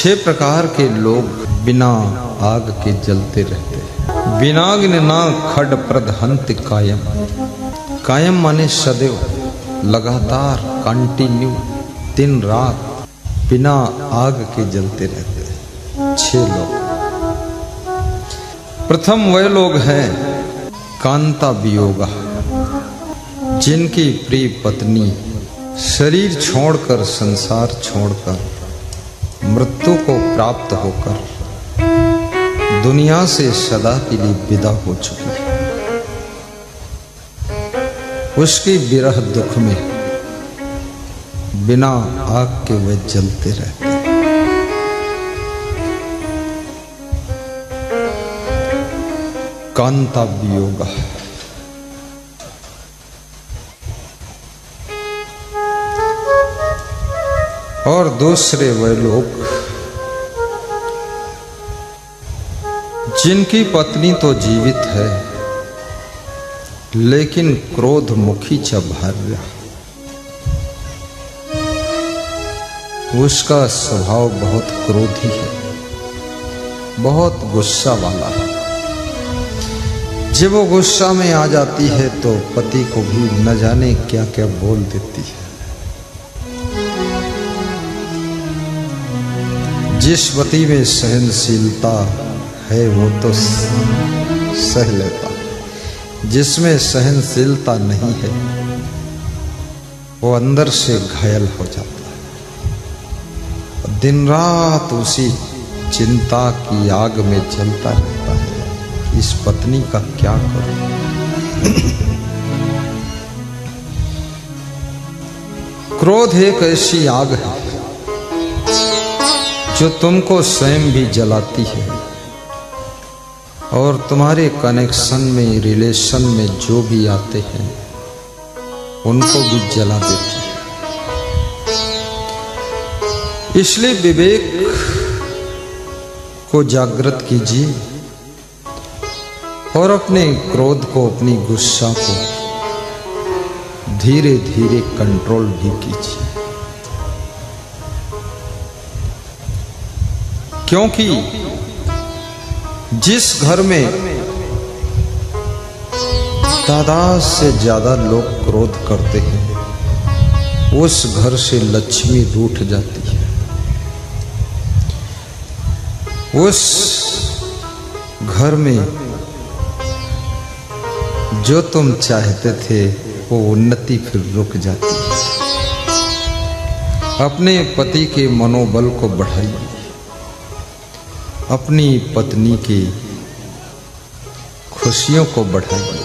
छह प्रकार के लोग बिना आग के जलते रहते हैं। बिनाग्नि ना खड प्रदहंत कायम। कायम माने सदैव, लगातार, कंटिन्यू, दिन रात बिना आग के जलते रहते हैं। छह लोग। प्रथम वह लोग हैं कांता वियोगा, जिनकी प्रिय पत्नी शरीर छोड़कर, संसार छोड़कर, मृत्यु को प्राप्त होकर दुनिया से सदा के लिए विदा हो चुकी है। उसकी विरह दुख में बिना आग के वे जलते रहते हैं। कांता वियोगा। और दूसरे वे लोग जिनकी पत्नी तो जीवित है, लेकिन क्रोध मुखी च भार्या। उसका स्वभाव बहुत क्रोधी है, बहुत गुस्सा वाला है। जब वो गुस्सा में आ जाती है तो पति को भी न जाने क्या क्या बोल देती है। जिस पति में सहनशीलता है वो तो सह लेता, जिसमें सहनशीलता नहीं है वो अंदर से घायल हो जाता है। दिन रात उसी चिंता की आग में जलता रहता है। इस पत्नी का क्या करूं? क्रोध एक ऐसी आग है जो तुमको स्वयं भी जलाती है और तुम्हारे कनेक्शन में, रिलेशन में जो भी आते हैं उनको भी जला देती है। इसलिए विवेक को जागृत कीजिए और अपने क्रोध को, अपनी गुस्सा को धीरे धीरे कंट्रोल भी कीजिए। क्योंकि जिस घर में तादाद से ज्यादा लोग क्रोध करते हैं उस घर से लक्ष्मी रूठ जाती है। उस घर में जो तुम चाहते थे वो उन्नति फिर रुक जाती है। अपने पति के मनोबल को बढ़ाइए, अपनी पत्नी की खुशियों को बढ़ाइए।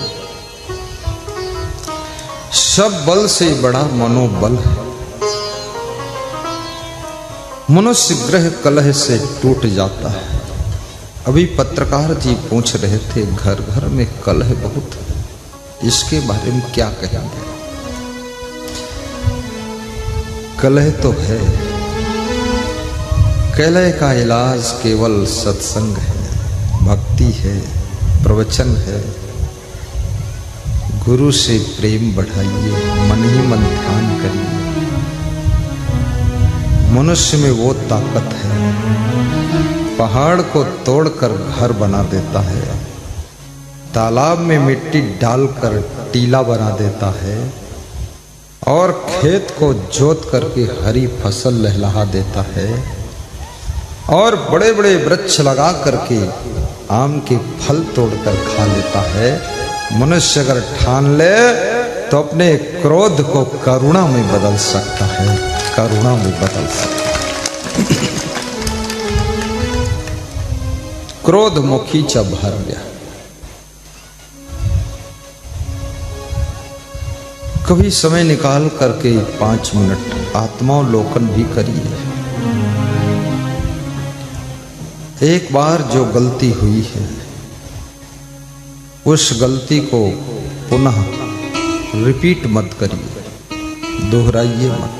सब बल से बड़ा मनोबल है। मनुष्य ग्रह कलह से टूट जाता है। अभी पत्रकार जी पूछ रहे थे घर घर में कलह बहुत है, इसके बारे में क्या कहेंगे? कलह तो है, कलह का इलाज केवल सत्संग है, भक्ति है, प्रवचन है। गुरु से प्रेम बढ़ाइए, मन ही मन ध्यान करिए। मनुष्य में वो ताकत है, पहाड़ को तोड़कर घर बना देता है, तालाब में मिट्टी डालकर टीला बना देता है और खेत को जोत करके हरी फसल लहलहा देता है और बड़े बड़े वृक्ष लगा करके आम के फल तोड़कर खा लेता है। मनुष्य अगर ठान ले तो अपने क्रोध को करुणा में बदल सकता है, करुणा में बदल सकता है। क्रोध मुखी च भार्या। कभी समय निकाल करके 5 मिनट आत्मावलोकन भी करिए। एक बार जो गलती हुई है उस गलती को पुनः रिपीट मत करिए, दोहराइए मत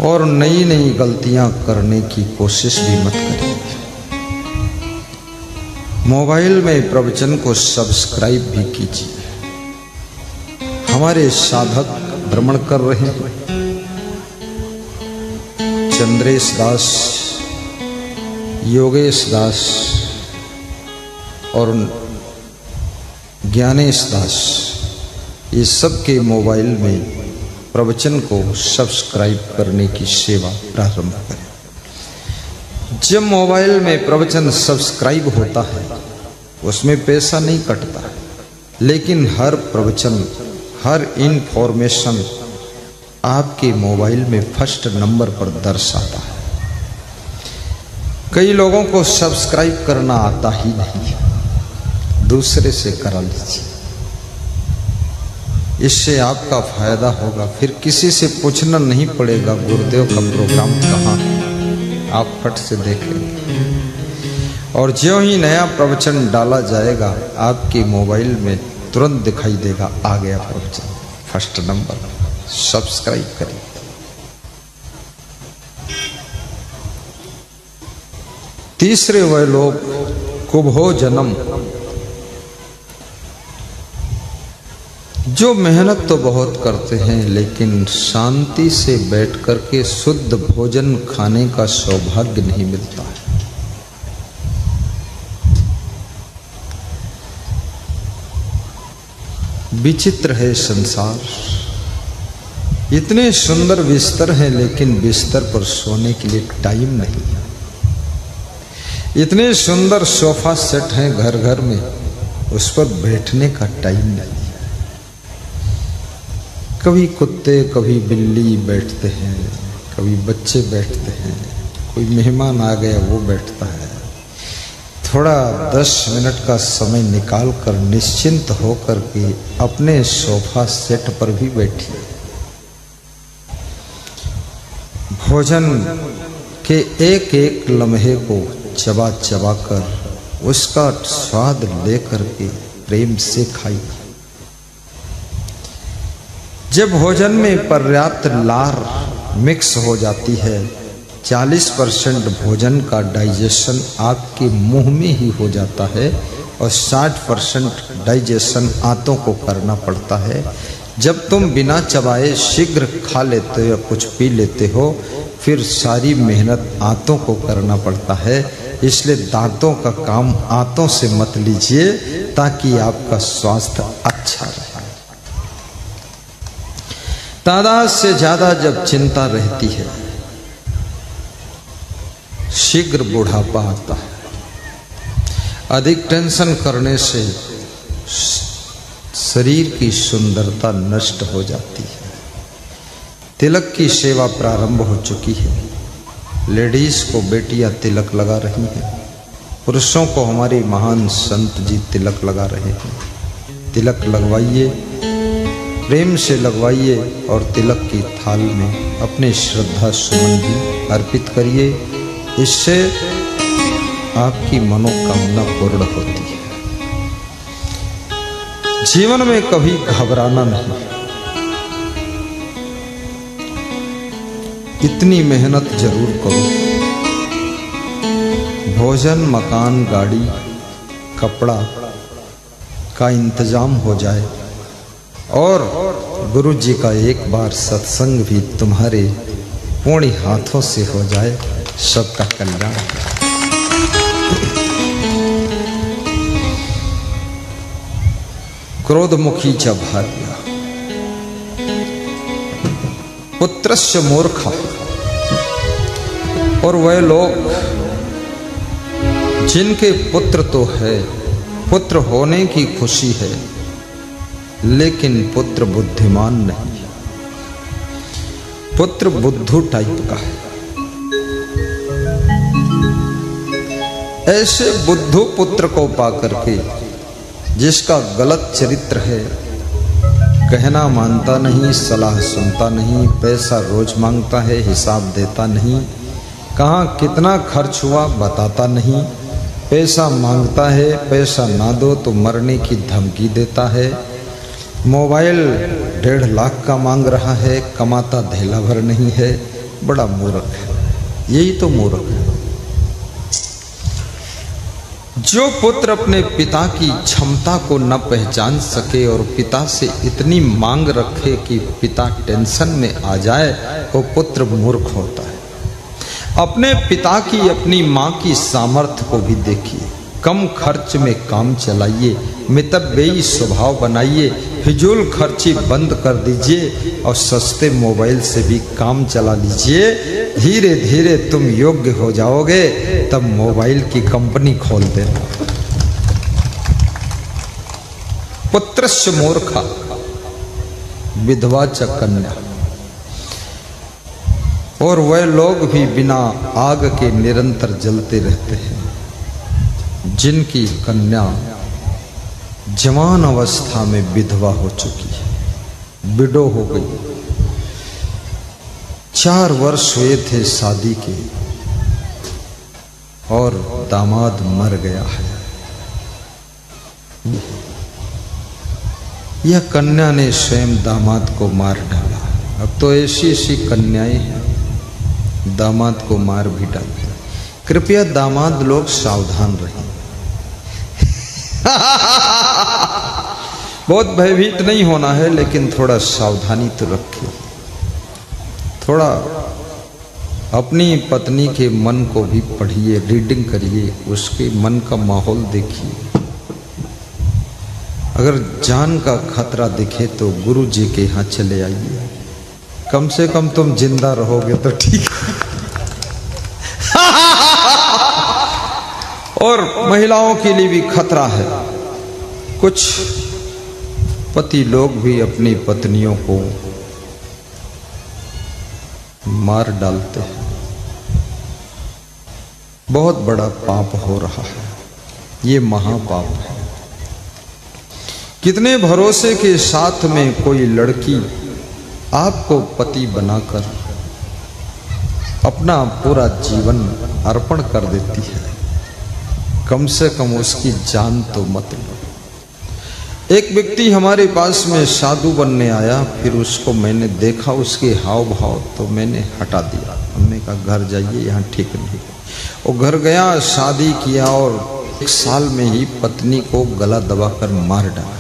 और नई नई गलतियां करने की कोशिश भी मत करिए। मोबाइल में प्रवचन को सब्सक्राइब भी कीजिए। हमारे साधक भ्रमण कर रहे हैं, चंद्रेश दास, योगेश दास और ज्ञानेश दास, ये सब के मोबाइल में प्रवचन को सब्सक्राइब करने की सेवा प्रारंभ करें। जब मोबाइल में प्रवचन सब्सक्राइब होता है उसमें पैसा नहीं कटता, लेकिन हर प्रवचन, हर इंफॉर्मेशन आपके मोबाइल में फर्स्ट नंबर पर दर्शाता है। कई लोगों को सब्सक्राइब करना आता ही नहीं, दूसरे से करा लीजिए, इससे आपका फायदा होगा। फिर किसी से पूछना नहीं पड़ेगा गुरुदेव का प्रोग्राम कहाँ है, आप फट से देख लेंगे। और ज्यों ही नया प्रवचन डाला जाएगा आपके मोबाइल में तुरंत दिखाई देगा, आ गया प्रवचन फर्स्ट नंबर, सब्सक्राइब करें। तीसरे वह लोग कुभो जन्म, जो मेहनत तो बहुत करते हैं लेकिन शांति से बैठ करके शुद्ध भोजन खाने का सौभाग्य नहीं मिलता है। विचित्र है संसार, इतने सुंदर बिस्तर हैं लेकिन बिस्तर पर सोने के लिए टाइम नहीं है। इतने सुंदर सोफा सेट हैं घर घर में, उस पर बैठने का टाइम नहीं है। कभी कुत्ते कभी बिल्ली बैठते हैं, कभी बच्चे बैठते हैं, कोई मेहमान आ गया वो बैठता है। थोड़ा 10 मिनट का समय निकाल कर निश्चिंत होकर के अपने सोफा सेट पर भी बैठिए। भोजन के एक एक लम्हे को चबा चबा कर उसका स्वाद लेकर के प्रेम से खाइए। जब भोजन में पर्याप्त लार मिक्स हो जाती है, 40% भोजन का डाइजेशन आपके मुंह में ही हो जाता है और 60% डाइजेशन आंतों को करना पड़ता है। जब तुम बिना चबाए शीघ्र खा लेते हो या कुछ पी लेते हो, फिर सारी मेहनत आंतों को करना पड़ता है। इसलिए दांतों का काम आंतों से मत लीजिए ताकि आपका स्वास्थ्य अच्छा रहे। तादाद से ज्यादा जब चिंता रहती है, शीघ्र बुढ़ापा आता है। अधिक टेंशन करने से शरीर की सुंदरता नष्ट हो जाती है। तिलक की सेवा प्रारंभ हो चुकी है। लेडीज को बेटियां तिलक लगा रही हैं, पुरुषों को हमारे महान संत जी तिलक लगा रहे हैं। तिलक लगवाइए, प्रेम से लगवाइए और तिलक की थाल में अपने श्रद्धा सुमन भी अर्पित करिए। इससे आपकी मनोकामना पूर्ण होती है। जीवन में कभी घबराना नहीं। इतनी मेहनत जरूर करो, भोजन, मकान, गाड़ी, कपड़ा का इंतजाम हो जाए और गुरु जी का एक बार सत्संग भी तुम्हारे पूर्ण हाथों से हो जाए, सबका कल्याण। क्रोधमुखी च भार्या पुत्रस्य मूर्खा, और वह लोग जिनके पुत्र तो है, पुत्र होने की खुशी है, लेकिन पुत्र बुद्धिमान नहीं है, पुत्र बुद्धू टाइप का है। ऐसे बुद्धू पुत्र को पाकर के जिसका गलत चरित्र है, कहना मानता नहीं, सलाह सुनता नहीं, पैसा रोज मांगता है, हिसाब देता नहीं, कहाँ कितना खर्च हुआ बताता नहीं, पैसा मांगता है, पैसा ना दो तो मरने की धमकी देता है, मोबाइल 1.5 लाख का मांग रहा है, कमाता धेला भर नहीं है, बड़ा मूर्ख है। यही तो मूर्ख है। जो पुत्र अपने पिता की क्षमता को न पहचान सके और पिता से इतनी मांग रखे कि पिता टेंशन में आ जाए, वो पुत्र मूर्ख होता है। अपने पिता की अपनी माँ की सामर्थ्य को भी देखिए। कम खर्च में काम चलाइए, मितव्ययी स्वभाव बनाइए, फिजूल खर्ची बंद कर दीजिए और सस्ते मोबाइल से भी काम चला लीजिए। धीरे धीरे तुम योग्य हो जाओगे, तब मोबाइल की कंपनी खोल देना। पुत्रस्य मूर्खा विधवा च कन्या। और वह लोग भी बिना आग के निरंतर जलते रहते हैं जिनकी कन्या जवान अवस्था में विधवा हो चुकी है, विडो हो गई। 4 वर्ष हुए थे शादी के और दामाद मर गया है। यह कन्या ने स्वयं दामाद को मार डाला। अब तो ऐसी ऐसी कन्याएं हैं, दामाद को मार भी डालते। कृपया दामाद लोग सावधान रहें। बहुत भयभीत नहीं होना है, लेकिन थोड़ा सावधानी तो रखिए। थोड़ा अपनी पत्नी के मन को भी पढ़िए, रीडिंग करिए, उसके मन का माहौल देखिए। अगर जान का खतरा दिखे तो गुरु जी के यहाँ चले आइए। कम से कम तुम जिंदा रहोगे तो ठीक है। और महिलाओं के लिए भी खतरा है। कुछ पति लोग भी अपनी पत्नियों को मार डालते हैं। बहुत बड़ा पाप हो रहा है, ये महापाप है। कितने भरोसे के साथ में कोई लड़की आपको पति बनाकर अपना पूरा जीवन अर्पण कर देती है, कम से कम उसकी जान तो मत लो। एक व्यक्ति हमारे पास में साधु बनने आया, फिर उसको मैंने देखा, उसके हाव भाव तो मैंने हटा दिया। हमने कहा घर जाइए, यहाँ ठीक नहीं। वो घर गया, शादी किया और 1 साल में ही पत्नी को गला दबाकर मार डाला।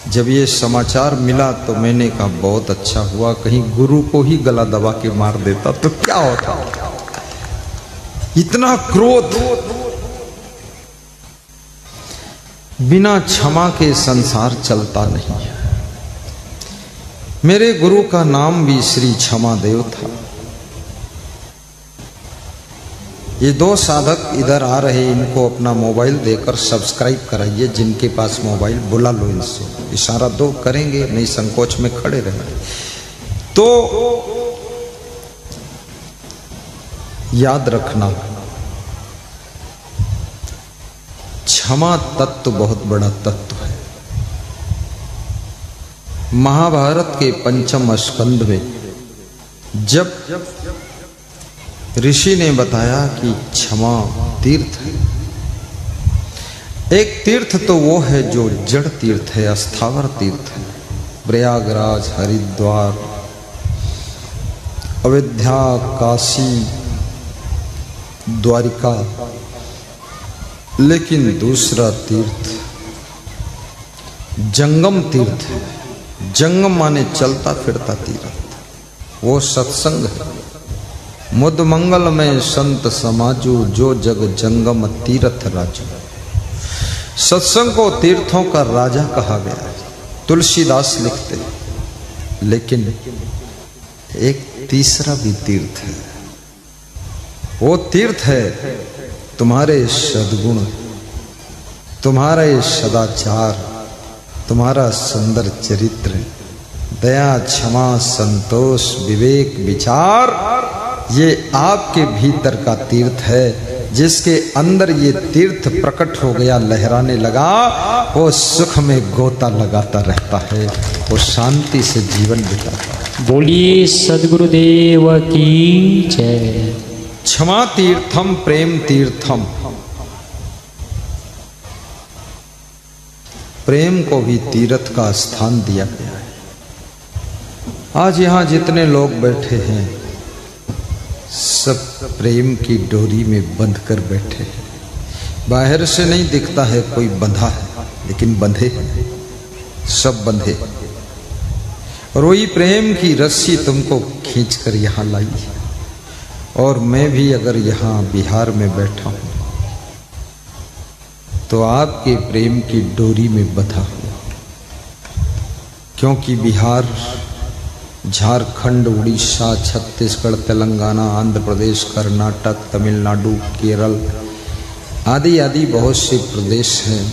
जब ये समाचार मिला तो मैंने कहा बहुत अच्छा हुआ, कहीं गुरु को ही गला दबा के मार देता तो क्या होता। इतना क्रोध, बिना क्षमा के संसार चलता नहीं है। मेरे गुरु का नाम भी श्री क्षमा देव था। ये 2 साधक इधर आ रहे, इनको अपना मोबाइल देकर सब्सक्राइब कराइए। जिनके पास मोबाइल बुला लो इनसे, इशारा दो, करेंगे नहीं, संकोच में खड़े रहेंगे। तो याद रखना, क्षमा तत्व बहुत बड़ा तत्व है। महाभारत के 5म स्कंध में जब ऋषि ने बताया कि क्षमा तीर्थ है। एक तीर्थ तो वो है जो जड़ तीर्थ है, अस्थावर तीर्थ है। प्रयागराज, हरिद्वार, अयोध्या, काशी, द्वारिका। लेकिन दूसरा तीर्थ जंगम तीर्थ है। जंगम माने चलता फिरता तीर्थ, वो सत्संग है। मुद मंगल में संत समाजू, जो जग जंगम तीर्थ राजू। सत्संग को तीर्थों का राजा कहा गया है, तुलसीदास लिखते हैं। लेकिन एक तीसरा भी तीर्थ है। वो तीर्थ है तुम्हारे सद्गुण, तुम्हारे सदाचार, तुम्हारा सुंदर चरित्र, दया, क्षमा, संतोष, विवेक, विचार। ये आपके भीतर का तीर्थ है। जिसके अंदर ये तीर्थ प्रकट हो गया, लहराने लगा, वो सुख में गोता लगाता रहता है, वो शांति से जीवन बिताता है। बोलिए सद्गुरुदेव की जय। क्षमा तीर्थम प्रेम तीर्थम। प्रेम को भी तीर्थ का स्थान दिया गया है। आज यहां जितने लोग बैठे हैं सब प्रेम की डोरी में बंध कर बैठे हैं। बाहर से नहीं दिखता है कोई बंधा है, लेकिन बंधे हैं, सब बंधे। और वही प्रेम की रस्सी तुमको खींचकर यहां लाई है। और मैं भी अगर यहाँ बिहार में बैठा हूँ तो आपके प्रेम की डोरी में बंधा हूँ, क्योंकि बिहार, झारखंड, उड़ीसा, छत्तीसगढ़, तेलंगाना, आंध्र प्रदेश, कर्नाटक, तमिलनाडु, केरल आदि आदि बहुत से प्रदेश हैं।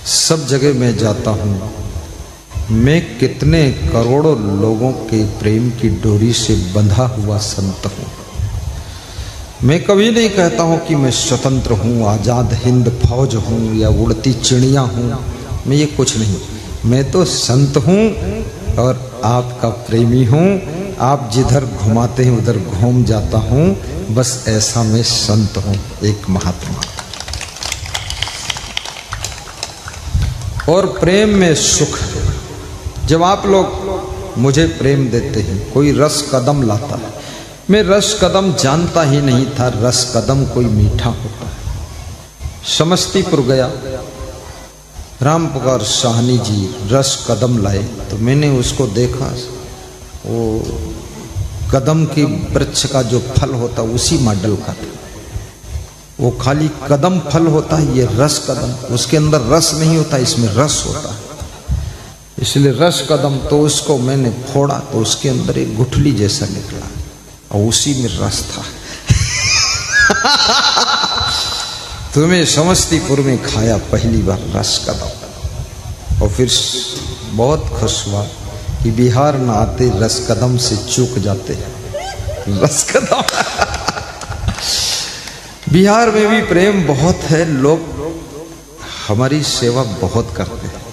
सब जगह मैं जाता हूँ, मैं कितने करोड़ों लोगों के प्रेम की डोरी से बंधा हुआ संत हूँ। मैं कभी नहीं कहता हूँ कि मैं स्वतंत्र हूँ, आज़ाद हिंद फौज हूँ या उड़ती चिड़िया हूँ, मैं ये कुछ नहीं। मैं तो संत हूँ और आपका प्रेमी हूँ। आप जिधर घुमाते हैं उधर घूम जाता हूँ, बस ऐसा मैं संत हूँ, एक महात्मा। और प्रेम में सुख है। जब आप लोग मुझे प्रेम देते हैं, कोई रस कदम लाता है, मैं रस कदम जानता ही नहीं था रस कदम कोई मीठा होता है। समस्तीपुर गया, राम पुकार साहनी जी रस कदम लाए, तो मैंने उसको देखा, वो कदम के वृक्ष का जो फल होता उसी मॉडल का था। वो खाली कदम फल होता है, ये रस कदम, उसके अंदर रस नहीं होता, इसमें रस होता है, इसलिए रस कदम। तो उसको मैंने फोड़ा तो उसके अंदर एक गुठली जैसा निकला और उसी में रस था। तो मैं समस्तीपुर में खाया पहली बार रस कदम, और फिर बहुत खुश हुआ कि बिहार न आते रस कदम से चूक जाते हैं। रस कदम बिहार में भी प्रेम बहुत है, लोग हमारी सेवा बहुत करते हैं।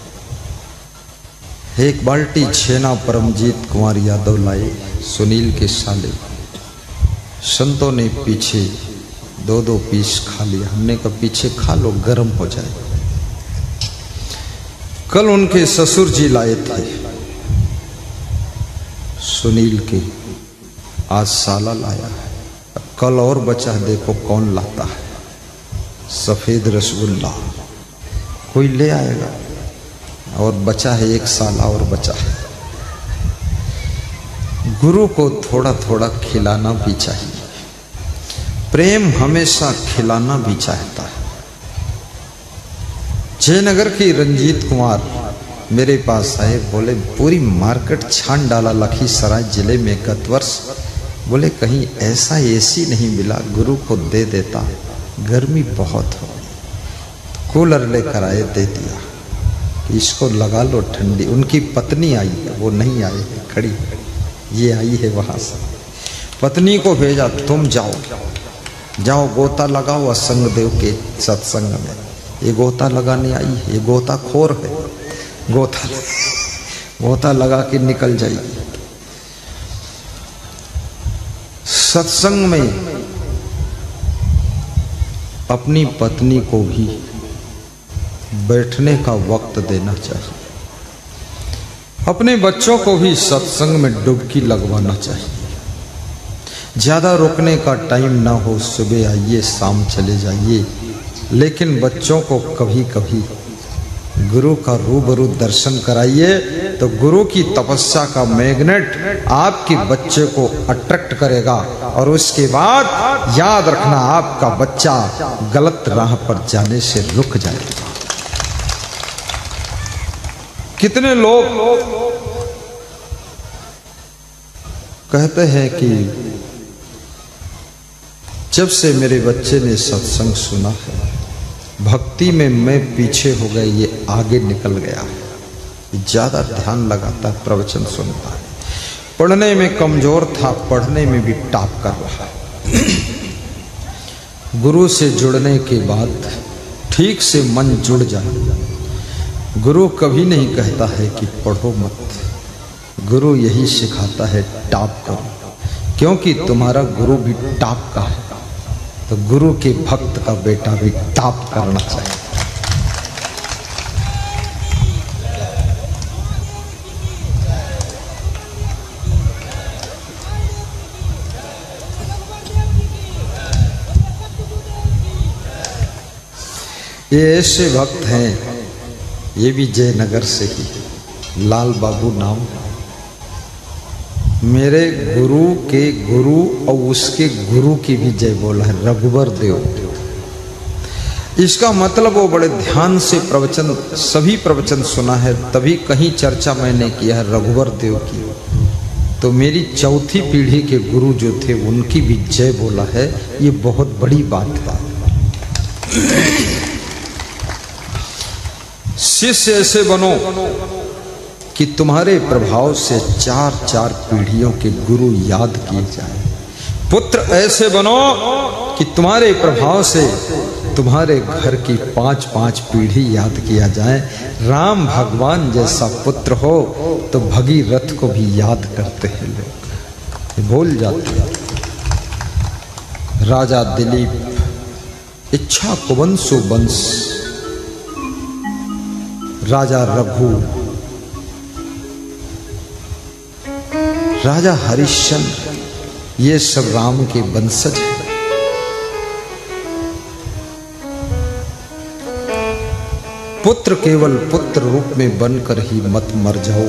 एक बाल्टी छेना परमजीत कुमार यादव लाए, सुनील के साले। संतों ने पीछे 2-2 पीस खा लिया, हमने कहा पीछे खा लो, गर्म हो जाए। कल उनके ससुर जी लाए थे सुनील के, आज साला लाया है, कल और बचा है, देखो कौन लाता है। सफेद रसगुल्ला कोई ले आएगा, और बचा है एक साला और बचा है। गुरु को थोड़ा थोड़ा खिलाना भी चाहिए। प्रेम हमेशा खिलाना भी चाहता है। जयनगर की रंजीत कुमार मेरे पास आए, बोले पूरी मार्केट छान डाला लखीसराय जिले में गत वर्ष, बोले कहीं ऐसा एसी नहीं मिला, गुरु को दे देता, गर्मी बहुत हो गई। कूलर लेकर आए, दे दिया कि इसको लगा लो ठंडी। उनकी पत्नी आई है, वो नहीं आई है, खड़ी, ये आई है वहां से। पत्नी को भेजा, तुम जाओ जाओ गोता लगाओ असंग देव के सत्संग में। ये गोता लगाने आई है, ये गोता खोर है, गोता लगा के निकल जाएगी। सत्संग में अपनी पत्नी को भी बैठने का वक्त देना चाहिए। अपने बच्चों को भी सत्संग में डुबकी लगवाना चाहिए। ज्यादा रुकने का टाइम ना हो, सुबह आइए शाम चले जाइए, लेकिन बच्चों को कभी कभी गुरु का रूबरू दर्शन कराइए, तो गुरु की तपस्या का मैग्नेट आपके बच्चे को अट्रैक्ट करेगा, और उसके बाद याद रखना आपका बच्चा गलत राह पर जाने से रुक जाएगा। कितने लोग कहते हैं कि जब से मेरे बच्चे ने सत्संग सुना है, भक्ति में मैं पीछे हो गया, ये आगे निकल गया, ज्यादा ध्यान लगाता है, प्रवचन सुनता है, पढ़ने में कमजोर था, पढ़ने में भी टॉप कर रहा है। गुरु से जुड़ने के बाद ठीक से मन जुड़ जाए। गुरु कभी नहीं कहता है कि पढ़ो मत, गुरु यही सिखाता है टॉप करो, क्योंकि तुम्हारा गुरु भी टॉप का है, तो गुरु के भक्त का बेटा भी टॉप करना चाहिए। ये ऐसे भक्त हैं, ये भी जयनगर से ही, लाल बाबू नाम, मेरे गुरु के गुरु और उसके गुरु की भी जय बोला है, रघुवर देव। इसका मतलब वो बड़े ध्यान से प्रवचन, सभी प्रवचन सुना है, तभी कहीं चर्चा मैंने किया है रघुवर देव की। तो मेरी चौथी पीढ़ी के गुरु जो थे उनकी भी जय बोला है, ये बहुत बड़ी बात है। शिष्य ऐसे बनो कि तुम्हारे प्रभाव से 4-4 पीढ़ियों के गुरु याद किए जाएं। पुत्र ऐसे बनो कि तुम्हारे प्रभाव से तुम्हारे घर की 5-5 पीढ़ी याद किया जाए। राम भगवान जैसा पुत्र हो तो भगीरथ को भी याद करते हैं लोग, भूल जाते हैं। राजा दिलीप, इच्छा कुवंशु वंश, राजा रघु, राजा हरिश्चंद्र, ये सब राम के वंशज हैं। पुत्र केवल पुत्र रूप में बनकर ही मत मर जाओ,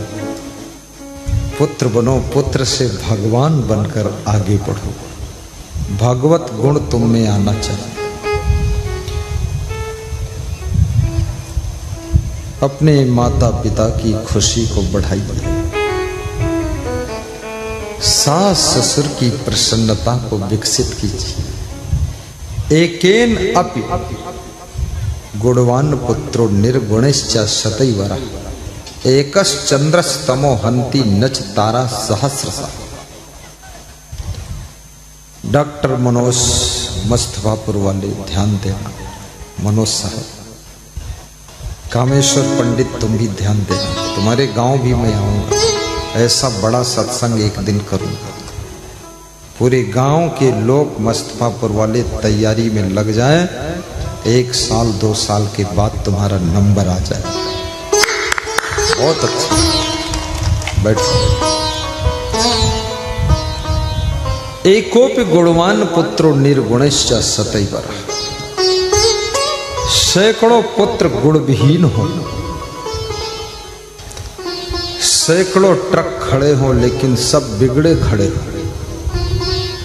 पुत्र बनो, पुत्र से भगवान बनकर आगे बढ़ो। भगवत गुण तुम में आना चाहिए। अपने माता पिता की खुशी को बढ़ाइए, सास ससुर की प्रसन्नता को विकसित कीजिए। एकेन अपि गुणवान पुत्रो निर्गुणश्च शतैवरः एकश्चंद्रस्तमो हन्ति नच तारा सहस्रशः। डॉक्टर मनोज मुस्तफापुर वाले ध्यान देना, मनोज साहब, कामेश्वर पंडित तुम भी ध्यान देना। तुम्हारे गांव भी मैं आऊंगा, ऐसा बड़ा सत्संग एक दिन करूंगा। पूरे गांव के लोग मुस्तफापुर वाले तैयारी में लग जाएं, 1 साल 2 साल के बाद तुम्हारा नंबर आ जाए। बहुत अच्छा, बैठो। एकोपि गुणवान पुत्रो निर्गुणश्च शतैवरः। सैकड़ों पुत्र गुणविहीन हो, सैकड़ों ट्रक खड़े हो लेकिन सब बिगड़े खड़े हो,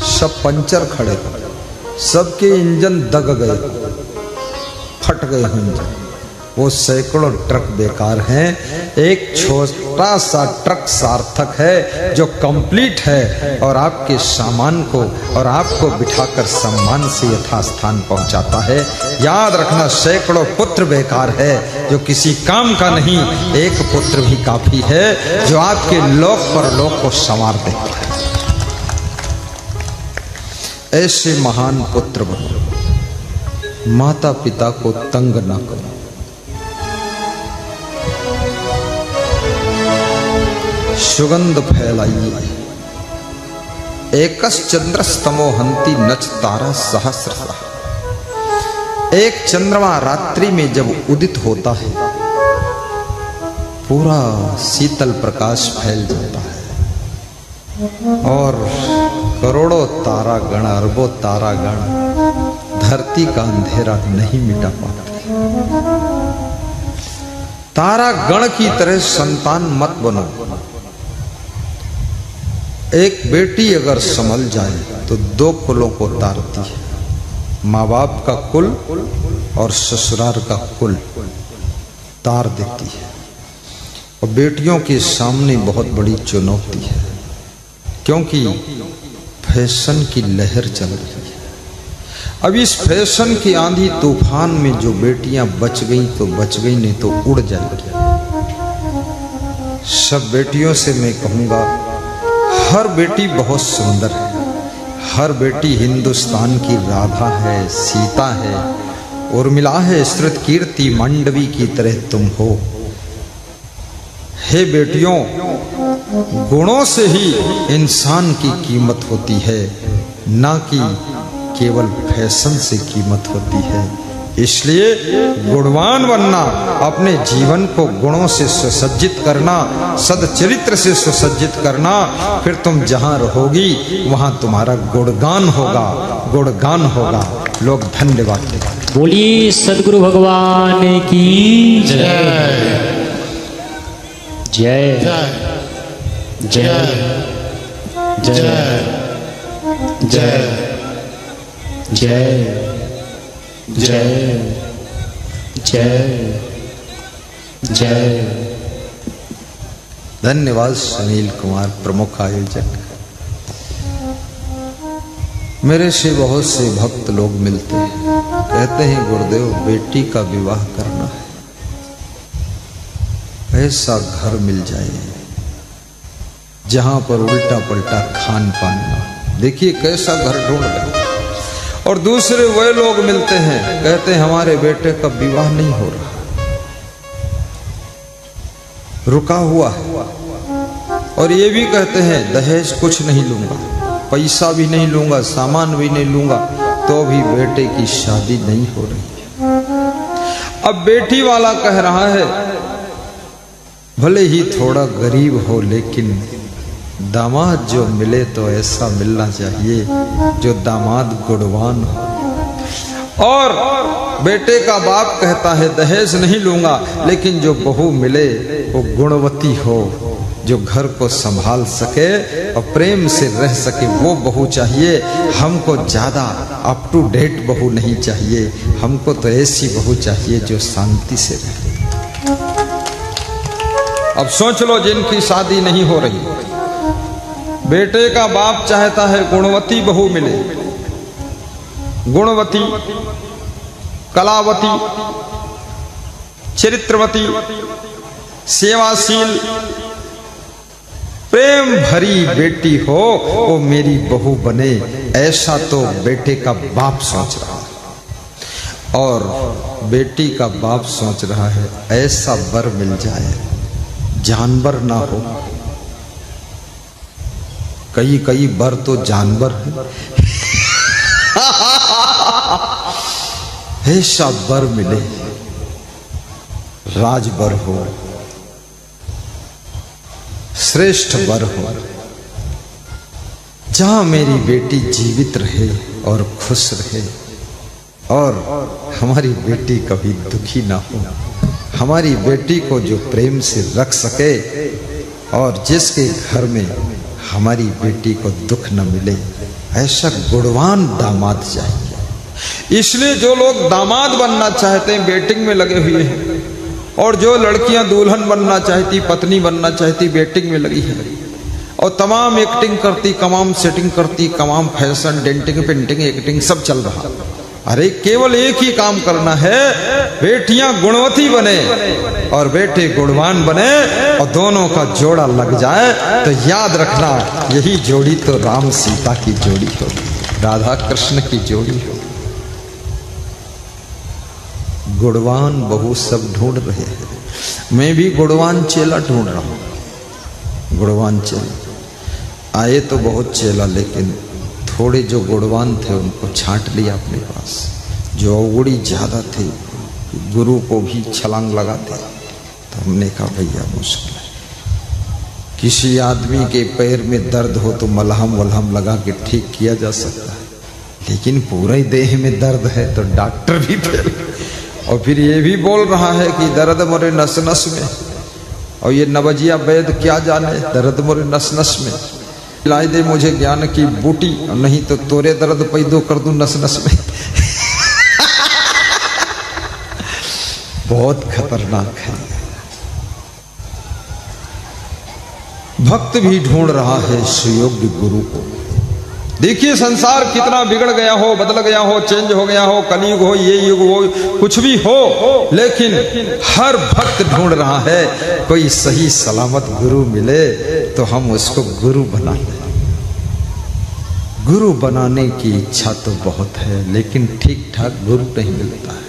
सब पंचर खड़े हो, सबके इंजन दग गए, फट गए इंजन, वो सैकड़ों ट्रक बेकार हैं। एक छोटा सा ट्रक सार्थक है जो कंप्लीट है और आपके सामान को और आपको बिठाकर सम्मान से यथास्थान पहुंचाता है। याद रखना, सैकड़ों पुत्र बेकार है जो किसी काम का नहीं, एक पुत्र भी काफी है जो आपके लोक परलोक को संवार देता है। ऐसे महान पुत्र बनो, माता पिता को तंग ना करो। सुगंध फैलाइए। एकश्चंद्रस्तमो हन्ति नच तारा सहस्रशः। एक चंद्रमा रात्रि में जब उदित होता है, पूरा शीतल प्रकाश फैल जाता है और करोड़ों तारागण, अरबों तारागण धरती का अंधेरा नहीं मिटा पाते। तारागण की तरह संतान मत बनो। एक बेटी अगर संभल जाए तो 2 कुलों को तारती है, माँ बाप का कुल और ससुराल का कुल तार देती है। और बेटियों के सामने बहुत बड़ी चुनौती है, क्योंकि फैशन की लहर चल रही है। अब इस फैशन की आंधी तूफान में जो बेटियां बच गई तो बच गई, नहीं तो उड़ जाएगी। सब बेटियों से मैं कहूंगा, हर बेटी बहुत सुंदर है, हर बेटी हिंदुस्तान की राधा है, सीता है, उर्मिला है, श्रुत कीर्ति मांडवी की तरह तुम हो। हे बेटियों, गुणों से ही इंसान की कीमत होती है, ना कि केवल फैशन से कीमत होती है। इसलिए गुणवान बनना, अपने जीवन को गुणों से सुसज्जित करना, सदचरित्र से सुसज्जित करना, फिर तुम जहां रहोगी वहां तुम्हारा गुणगान होगा, गुणगान होगा। लोग धन्यवाद दें। बोलिए सदगुरु भगवान की जय। जय जय जय जय जय जय जय जय। धन्यवाद सुनील कुमार, प्रमुख आयोजक। मेरे से बहुत से भक्त लोग मिलते हैं, कहते हैं गुरुदेव बेटी का विवाह करना है, ऐसा घर मिल जाए जहां पर उल्टा पलटा खान पान ना। देखिए कैसा घर ढूंढ रहे। और दूसरे वे लोग मिलते हैं, कहते हैं हमारे बेटे का विवाह नहीं हो रहा, रुका हुआ है। और ये भी कहते हैं दहेज कुछ नहीं लूंगा, पैसा भी नहीं लूंगा, सामान भी नहीं लूंगा, तो भी बेटे की शादी नहीं हो रही। अब बेटी वाला कह रहा है भले ही थोड़ा गरीब हो, लेकिन दामाद जो मिले तो ऐसा मिलना चाहिए जो दामाद गुणवान हो। और बेटे का बाप कहता है दहेज नहीं लूंगा, लेकिन जो बहू मिले वो गुणवती हो, जो घर को संभाल सके और प्रेम से रह सके, वो बहू चाहिए। हमको ज्यादा अप टू डेट बहू नहीं चाहिए, हमको तो ऐसी बहू चाहिए जो शांति से रहे। अब सोच लो जिनकी शादी नहीं हो रही, बेटे का बाप चाहता है गुणवती बहू मिले, गुणवती, कलावती, चरित्रवती, सेवाशील, प्रेम भरी बेटी हो, वो मेरी बहू बने, ऐसा तो बेटे का बाप सोच रहा है। और बेटी का बाप सोच रहा है ऐसा वर मिल जाए जानवर ना हो। कई कई वर तो जानवर है। ऐसा वर मिले, राजवर हो, श्रेष्ठ वर हो, जहां मेरी बेटी जीवित रहे और खुश रहे, और हमारी बेटी कभी दुखी ना हो, हमारी बेटी को जो प्रेम से रख सके, और जिसके घर में हमारी बेटी को दुख न मिले, ऐसा गुणवान दामाद चाहिए। इसलिए जो लोग दामाद बनना चाहते हैं वेटिंग में लगे हुए हैं, और जो लड़कियां दुल्हन बनना चाहती, पत्नी बनना चाहती, वेटिंग में लगी है, और तमाम एक्टिंग करती, तमाम सेटिंग करती, तमाम फैशन, डेंटिंग, पेंटिंग, एक्टिंग सब चल रहा। अरे केवल एक ही काम करना है, बेटियां गुणवती बने और बेटे गुणवान बने, और दोनों का जोड़ा लग जाए तो याद रखना यही जोड़ी तो राम सीता की जोड़ी होगी, राधा कृष्ण की जोड़ी होगी। गुणवान बहू सब ढूंढ रहे हैं, मैं भी गुणवान चेला ढूंढ रहा हूं। गुणवान चेला आए तो बहुत चेला, लेकिन थोड़े जो गुणवान थे उनको छांट लिया अपने पास। जो अवगुणी ज्यादा थे, गुरु को भी छलांग लगाते, तो हमने कहा भैया मुश्किल है। किसी आदमी के पैर में दर्द हो तो मलहम वलहम लगा के ठीक किया जा सकता है, लेकिन पूरे देह में दर्द है तो डॉक्टर भी फेल। और फिर ये भी बोल रहा है कि दर्द मोरे नस नस में, और ये नवजिया वैद क्या जाने दर्द मोरे नस नस में, लाई दे मुझे ज्ञान की बूटी, नहीं तो तोरे दर्द पैदो कर दूं नस नस में। बहुत खतरनाक है। भक्त भी ढूंढ रहा है सुयोग्य गुरु को। देखिए संसार कितना बिगड़ गया हो, बदल गया हो, चेंज हो गया हो, कलयुग हो, ये युग हो, कुछ भी हो, लेकिन हर भक्त ढूंढ रहा है कोई सही सलामत गुरु मिले तो हम उसको गुरु बना लें। गुरु बनाने की इच्छा तो बहुत है, लेकिन ठीक ठाक गुरु नहीं मिलता है।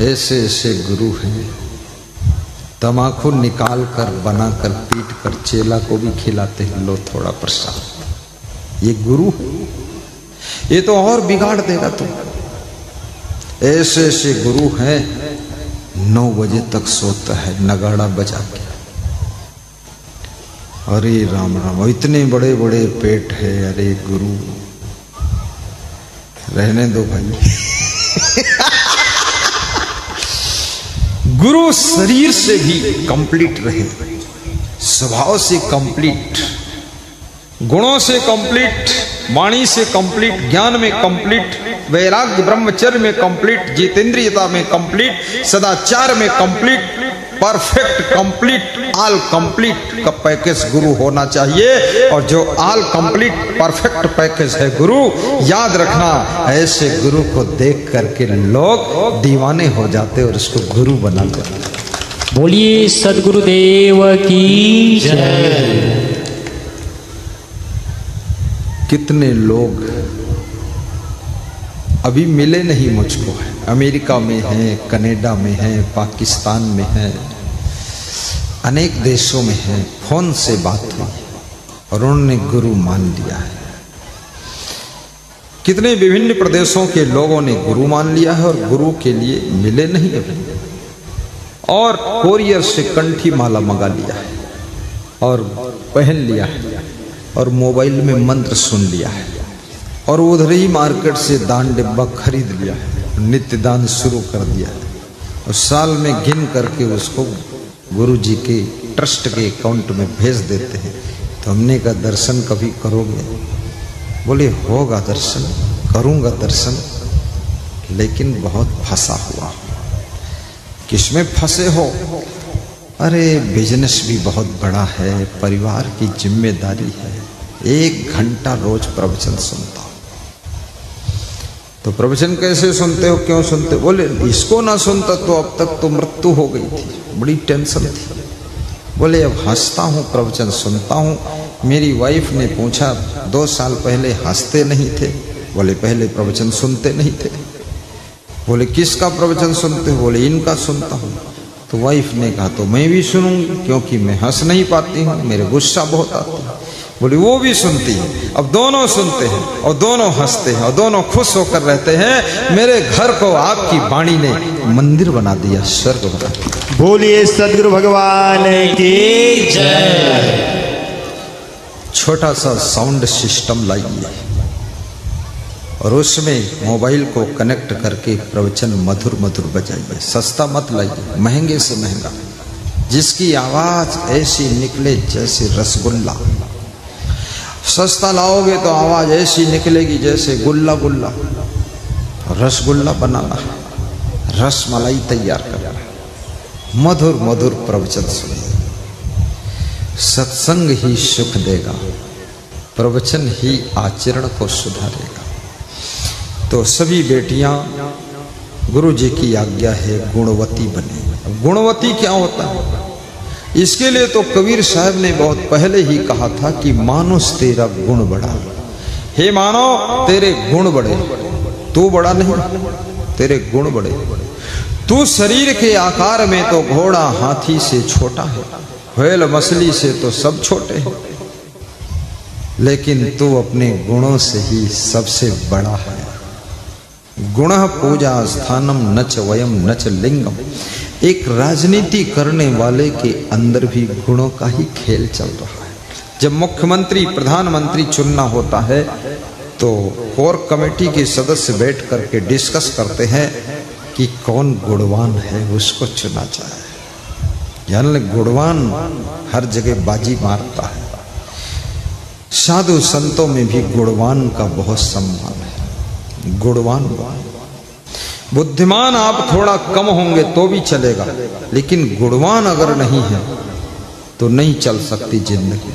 ऐसे ऐसे गुरु हैं, तमाकू निकाल कर बना कर पीट कर चेला को भी खिलाते हैं, लो थोड़ा प्रसाद। ये गुरु, ये तो और बिगाड़ देगा तुम। ऐसे ऐसे गुरु हैं 9 बजे तक सोता है नगाड़ा बजा के। अरे राम राम, इतने बड़े बड़े पेट है। अरे गुरु रहने दो भाई। गुरु शरीर से भी कंप्लीट रहे, स्वभाव से कंप्लीट, गुणों से कंप्लीट, वाणी से कंप्लीट, ज्ञान में कंप्लीट, वैराग्य ब्रह्मचर्य में कंप्लीट, जितेंद्रियता में कंप्लीट, सदाचार में complete, perfect complete, all complete का पैकेज गुरु होना चाहिए। और जो ऑल कंप्लीट परफेक्ट पैकेज है गुरु, याद रखना, ऐसे गुरु को देख करके लोग दीवाने हो जाते और उसको गुरु बना देते। बोलिए सद्गुरुदेव की जय। कितने लोग अभी मिले नहीं मुझको, है अमेरिका में हैं, कनाडा में हैं, पाकिस्तान में हैं, अनेक देशों में हैं, फोन से बात हुई और उन्होंने गुरु मान लिया है। कितने विभिन्न प्रदेशों के लोगों ने गुरु मान लिया है और गुरु के लिए मिले नहीं अभी, और कोरियर से कंठी माला मंगा लिया है और पहन लिया है और मोबाइल में मंत्र सुन लिया है और उधर ही मार्केट से दान डिब्बा खरीद लिया है, नित्य दान शुरू कर दिया है और साल में गिन करके उसको गुरु जी के ट्रस्ट के अकाउंट में भेज देते हैं। तो हमने का दर्शन कभी करोगे? बोले होगा दर्शन, करूँगा दर्शन, लेकिन बहुत फंसा हुआ। किसमें फंसे हो? अरे बिजनेस भी बहुत बड़ा है, परिवार की जिम्मेदारी है, 1 घंटा रोज प्रवचन सुनता हूं। तो प्रवचन कैसे सुनते हो, क्यों सुनते हो? बोले इसको ना सुनता तो अब तक तो मृत्यु हो गई थी, बड़ी टेंशन थी। बोले अब हंसता हूँ, प्रवचन सुनता हूँ। मेरी वाइफ ने पूछा 2 साल पहले हंसते नहीं थे? बोले पहले प्रवचन सुनते नहीं थे। बोले किसका प्रवचन सुनते हो? बोले इनका सुनता हूँ। तो वाइफ ने कहा तो मैं भी सुनूंगी, क्योंकि मैं हंस नहीं पाती हूँ, मेरे गुस्सा बहुत आता है। बोली वो भी सुनती है। अब दोनों सुनते हैं और दोनों हंसते हैं और दोनों खुश होकर रहते हैं। मेरे घर को आपकी वाणी ने मंदिर बना दिया, स्वर्ग बना दिया। बोलिए सदगुरु भगवान की जय। छोटा सा साउंड सिस्टम लाइए और उसमें मोबाइल को कनेक्ट करके प्रवचन मधुर मधुर बजाइए। सस्ता मत लाइए, महंगे से महंगा, जिसकी आवाज ऐसी निकले जैसे रसगुल्ला। सस्ता लाओगे तो आवाज ऐसी निकलेगी जैसे गुल्ला गुल्ला। रसगुल्ला बनाना है, रस मलाई तैयार करना है, मधुर मधुर प्रवचन सुनिए। सत्संग ही सुख देगा, प्रवचन ही आचरण को सुधारेगा। तो सभी बेटियां, गुरु जी की आज्ञा है गुणवती बने। गुणवती क्या होता है? इसके लिए तो कबीर साहब ने बहुत पहले ही कहा था कि मानुष तेरा गुण बड़ा। हे मानव तेरे गुण बड़े, तू बड़ा नहीं, तेरे गुण बड़े। तू शरीर के आकार में तो घोड़ा हाथी से छोटा है, व्हेल मछली से तो सब छोटे हैं, लेकिन तू अपने गुणों से ही सबसे बड़ा है। गुणः पूजा स्थानम नच वयम नच लिंगम। एक राजनीति करने वाले के अंदर भी गुणों का ही खेल चल रहा है। जब मुख्यमंत्री प्रधानमंत्री चुनना होता है तो कोर कमेटी के सदस्य बैठ करके डिस्कस करते हैं कि कौन गुणवान है, उसको चुना जाए। यानी गुणवान हर जगह बाजी मारता है। साधु संतों में भी गुणवान का बहुत सम्मान है। गुणवान, बुद्धिमान आप थोड़ा कम होंगे तो भी चलेगा, लेकिन गुणवान अगर नहीं है तो नहीं चल सकती जिंदगी।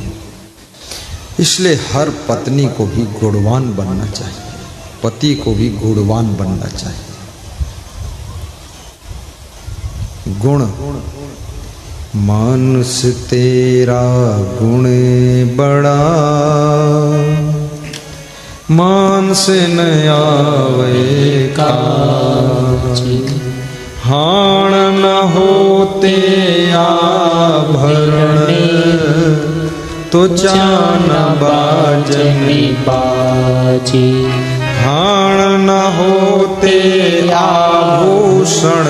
इसलिए हर पत्नी को भी गुणवान बनना चाहिए, पति को भी गुणवान बनना चाहिए। गुण मानुष तेरा गुण बड़ा, मान से न आवे काज। हाण न होते आभरण, तो चान बाजनी बाजी। हाण न होते आभूषण,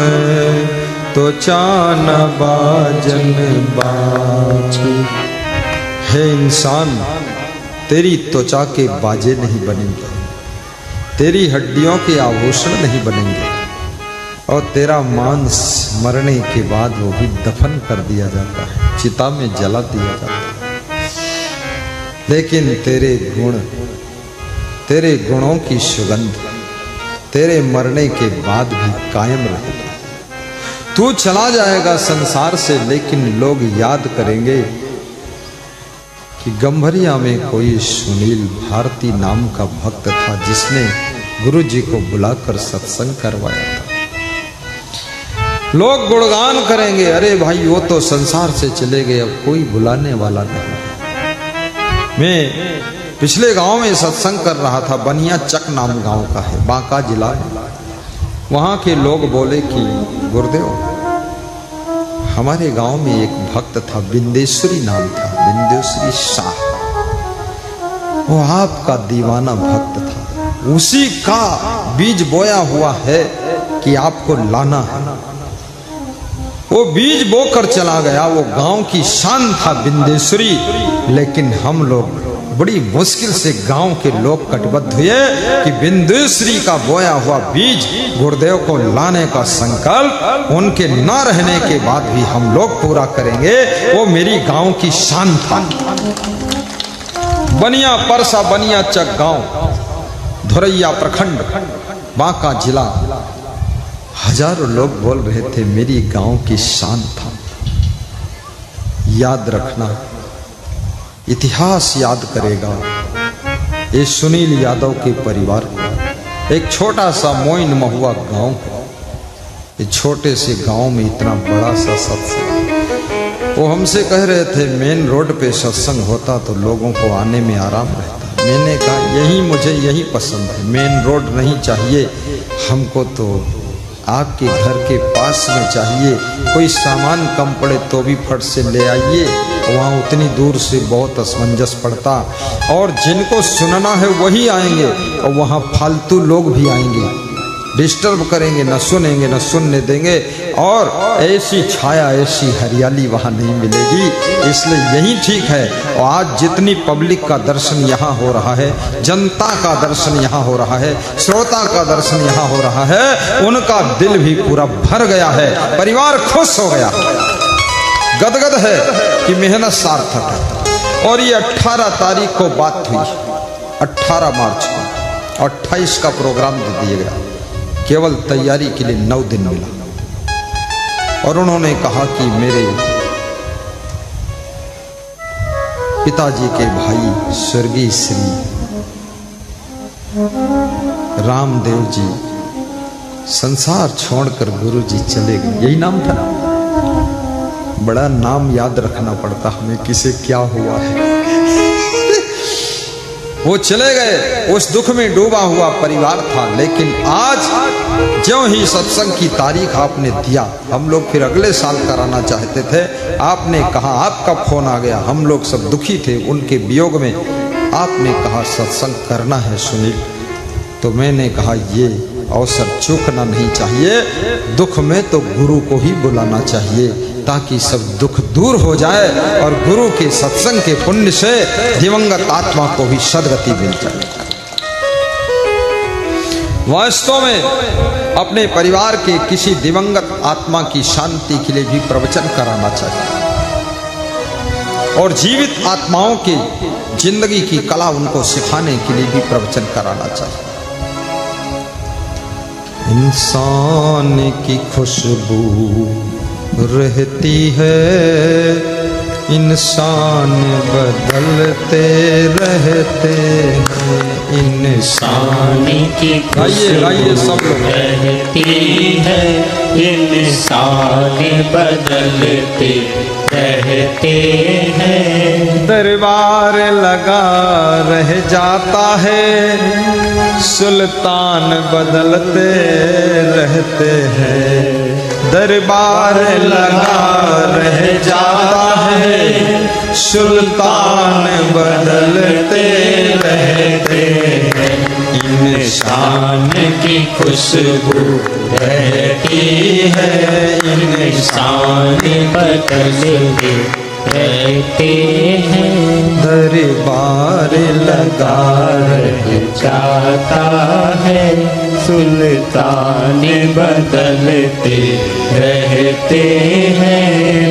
तो चान बाजन बाजी। हे इंसान, तेरी त्वचा के बाजे नहीं बनेंगे, तेरी हड्डियों के आभूषण नहीं बनेंगे, और तेरा मांस मरने के बाद वो भी दफन कर दिया जाता है, चिता में जला दिया जाता है। लेकिन तेरे गुण, तेरे गुणों की सुगंध तेरे मरने के बाद भी कायम रहेगी। तू चला जाएगा संसार से, लेकिन लोग याद करेंगे कि गंभरिया में कोई सुनील भारती नाम का भक्त था जिसने गुरु जी को बुलाकर सत्संग करवाया था। लोग गुणगान करेंगे, अरे भाई वो तो संसार से चले गए, अब कोई बुलाने वाला नहीं। मैं पिछले गांव में सत्संग कर रहा था, बनिया चक नाम गांव का है, बांका जिला। वहां के लोग बोले कि गुरुदेव, हमारे गांव में एक भक्त था, बिंदेश्वरी नाम था, बिंदेश्वरी शाह, वो आपका दीवाना भक्त था, उसी का बीज बोया हुआ है कि आपको लाना है। वो बीज बोकर चला गया, वो गांव की शान था बिंदेश्वरी, लेकिन हम लोग बड़ी मुश्किल से गांव के लोग कटिबद्ध हुए कि बिंदेश्वरी का बोया हुआ बीज गुरुदेव को लाने का संकल्प उनके न रहने के बाद भी हम लोग पूरा करेंगे। वो मेरी गांव की शान था। बनिया परसा बनिया चक गांव, धुरैया प्रखंड, बांका जिला। हजारों लोग बोल रहे थे मेरी गांव की शान था। याद रखना, इतिहास याद करेगा ये सुनील यादव के परिवार को, एक छोटा सा मोइन महुआ गांव को। ये छोटे से गांव में इतना बड़ा सा सत्संग। वो हमसे कह रहे थे मेन रोड पे सत्संग होता तो लोगों को आने में आराम रहता। मैंने कहा यही मुझे यही पसंद है, मेन रोड नहीं चाहिए हमको, तो आपके घर के पास में चाहिए। कोई सामान कम पड़े तो भी फट से ले आइए, वहाँ उतनी दूर से बहुत असमंजस पड़ता। और जिनको सुनना है वही आएंगे, और वहाँ फालतू लोग भी आएंगे, डिस्टर्ब करेंगे, न सुनेंगे न सुनने देंगे, और ऐसी छाया ऐसी हरियाली वहाँ नहीं मिलेगी। इसलिए यही ठीक है। और आज जितनी पब्लिक का दर्शन यहाँ हो रहा है, जनता का दर्शन यहाँ हो रहा है, श्रोता का दर्शन यहाँ हो रहा है, उनका दिल भी पूरा भर गया है, परिवार खुश हो गया, गदगद है कि मेहनत सार्थक है। और ये 18 तारीख को बात हुई, 18 मार्च को 28 का प्रोग्राम दे दिया गया, केवल तैयारी के लिए 9 दिन मिला। और उन्होंने कहा कि मेरे पिताजी के भाई स्वर्गीय श्री रामदेव जी संसार छोड़कर गुरु जी चले गए। यही नाम था। बड़ा नाम याद रखना पड़ता हमें, किसे क्या हुआ है। वो चले गए, उस दुख में डूबा हुआ परिवार था। लेकिन आज ज्यों ही सत्संग की तारीख आपने दिया, हम लोग फिर अगले साल कराना चाहते थे, आपने कहा, आपका फोन आ गया, हम लोग सब दुखी थे उनके वियोग में, आपने कहा सत्संग करना है सुनील। तो मैंने कहा ये अवसर चूकना नहीं चाहिए, दुख में तो गुरु को ही बुलाना चाहिए ताकि सब दुख दूर हो जाए और गुरु के सत्संग के पुण्य से दिवंगत आत्मा को भी सद्गति मिल जाए। वास्तव में अपने परिवार के किसी दिवंगत आत्मा की शांति के लिए भी प्रवचन कराना चाहिए, और जीवित आत्माओं की जिंदगी की कला उनको सिखाने के लिए भी प्रवचन कराना चाहिए। इंसान की खुशबू रहती है, इंसान बदलते रहते हैं, इंसान की गाइए सब लोग। रहती है, इंसान बदलते रहते हैं। दरबार लगा रह जाता है, सुल्तान बदलते रहते हैं। दरबार लगा रह जाता है, सुल्तान बदलते रहते हैं। इंसान की खुशबू रहती है, इंसान बदलते रहते हैं। दरबार लगा रहे जाता है सुल्तान बदलते रहते हैं।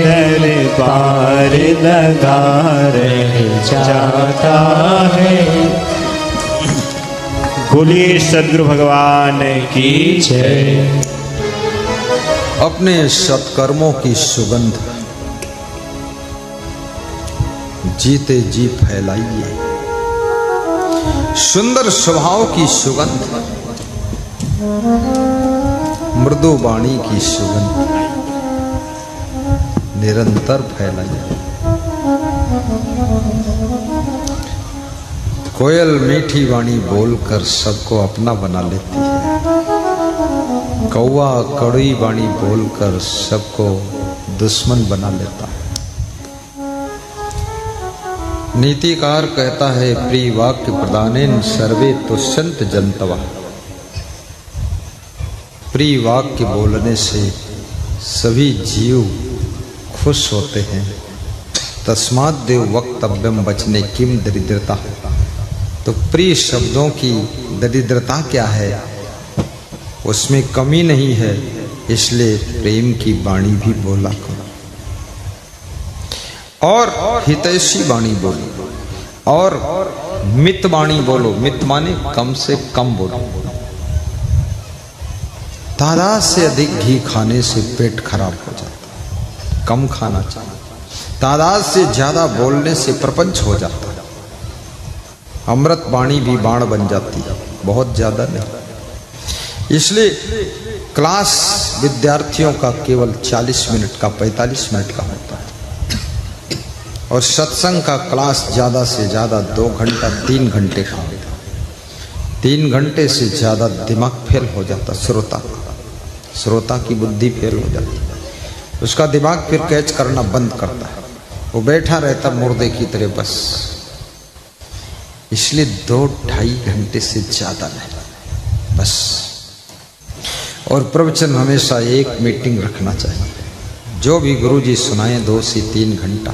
दरबार लगा रह जाता है। बोलिए सदगुरु भगवान की जय। अपने सत्कर्मों की सुगंध जीते जी फैलाइए, सुंदर स्वभाव की सुगंध, मृदु वाणी की सुगंध निरंतर फैलाइए। कोयल मीठी वाणी बोलकर सबको अपना बना लेती है, कौवा कड़वी वाणी बोलकर सबको दुश्मन बना लेता है। नीतिकार कहता है प्रिय वाक्य प्रदानेन सर्वे तुष्यंत जंतवा। प्रिय वाक्य बोलने से सभी जीव खुश होते हैं। तस्माद् देव वक्तव्यम बचने किम दरिद्रता। तो प्रिय शब्दों की दरिद्रता क्या है, उसमें कमी नहीं है, इसलिए प्रेम की वाणी भी बोला करो और हितैषी वाणी बोलो और मित वाणी बोलो। मित माने कम से कम बोलो। तादाद से अधिक घी खाने से पेट खराब हो जाता है, कम खाना चाहिए। तादाद से ज्यादा बोलने से प्रपंच हो जाता है। अमृत वाणी भी बाण बन जाती है, बहुत ज्यादा नहीं। इसलिए क्लास विद्यार्थियों का केवल 40 मिनट का 45 मिनट का होता है और सत्संग का क्लास ज्यादा से ज्यादा 2 घंटा 3 घंटे का होता है। 3 घंटे से ज्यादा दिमाग फेल हो जाता, श्रोता की बुद्धि फेल हो जाती है। उसका दिमाग फिर कैच करना बंद करता है, वो बैठा रहता मुर्दे की तरह बस। इसलिए 2-2.5 घंटे से ज्यादा नहीं बस। और प्रवचन हमेशा एक मीटिंग रखना चाहिए। जो भी गुरुजी सुनाए 2 से 3 घंटा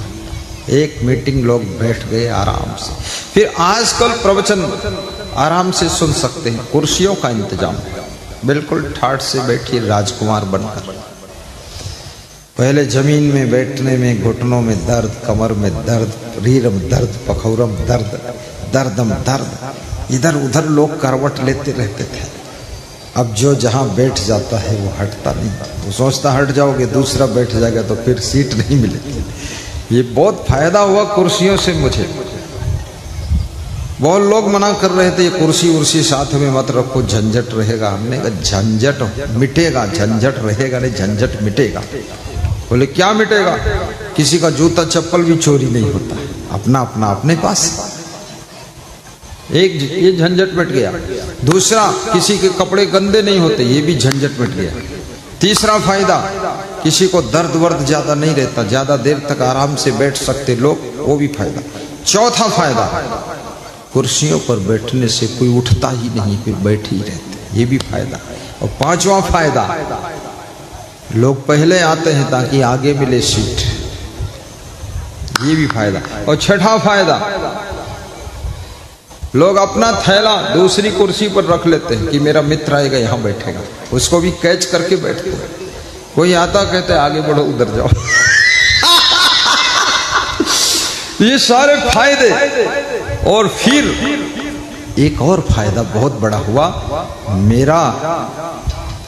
एक मीटिंग लोग बैठ गए आराम से। फिर आजकल प्रवचन आराम से सुन सकते हैं, कुर्सियों का इंतजाम है, बिल्कुल ठाठ से बैठिए राजकुमार बनकर। पहले जमीन में बैठने में घुटनों में दर्द, कमर में दर्द, रीरम दर्द, पखौरम दर्द, दर्दम दर्द, इधर उधर लोग करवट लेते रहते थे। अब जो जहाँ बैठ जाता है वो हटता नहीं, वो सोचता हट जाओगे दूसरा बैठ जाएगा तो फिर सीट नहीं मिलेगी। ये बहुत फायदा हुआ कुर्सियों से मुझे। बहुत लोग मना कर रहे थे ये कुर्सी उर्सी साथ में मत रखो, झंझट रहेगा। हमने कहा झंझट मिटेगा, झंझट रहेगा नहीं, झंझट मिटेगा। बोले क्या मिटेगा? किसी का जूता चप्पल भी चोरी नहीं होता, अपना अपना अपने पास। एक ये झंझट मिट गया। दूसरा, किसी के कपड़े गंदे नहीं होते, ये भी झंझट मिट गया। तीसरा फायदा, किसी को दर्द वर्द ज्यादा नहीं रहता, ज्यादा देर तक आराम से बैठ सकते लोग, वो भी फायदा। चौथा फायदा, कुर्सियों पर बैठने से कोई उठता ही नहीं, फिर बैठे ही रहते, ये भी फायदा। और पांचवा फायदा, लोग पहले आते हैं ताकि आगे मिले सीट, ये भी फायदा। और छठा फायदा, लोग अपना थैला दूसरी कुर्सी पर रख लेते हैं कि मेरा मित्र आएगा यहाँ बैठेगा, उसको भी कैच करके बैठते हैं। कोई आता कहते आगे बढ़ो उधर जाओ। ये सारे फायदे। और फिर एक और फायदा बहुत बड़ा हुआ, मेरा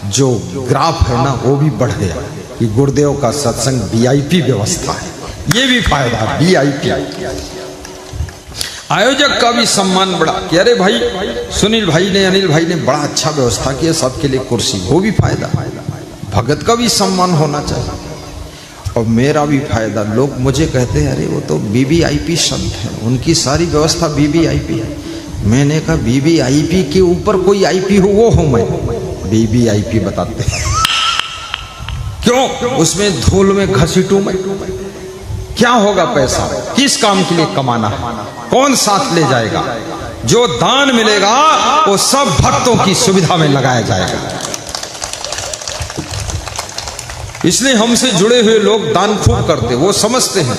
जो ग्राफ है ना वो भी बढ़ गया कि गुरुदेव का सत्संग VIP व्यवस्था है, ये भी फायदा VIP। आयोजक का भी सम्मान बढ़ा कि अरे भाई सुनील भाई ने, अनिल भाई ने बड़ा अच्छा व्यवस्था किया सबके लिए कुर्सी, वो भी फायदा। भगत का भी सम्मान होना चाहिए। और मेरा भी फायदा, लोग मुझे कहते हैं अरे वो तो VVIP संत है, उनकी सारी व्यवस्था VVIP है। मैंने कहा VVIP के ऊपर कोई IP हो वो हूं मैं, VVIP बताते हैं। क्यों? उसमें धूल में घसीटू मैं, क्या होगा पैसा, किस काम के लिए कमाना है, कौन साथ ले जाएगा? जो दान मिलेगा वो सब भक्तों की सुविधा में लगाया जाएगा। इसलिए हमसे जुड़े हुए लोग दान खूब करते, वो समझते हैं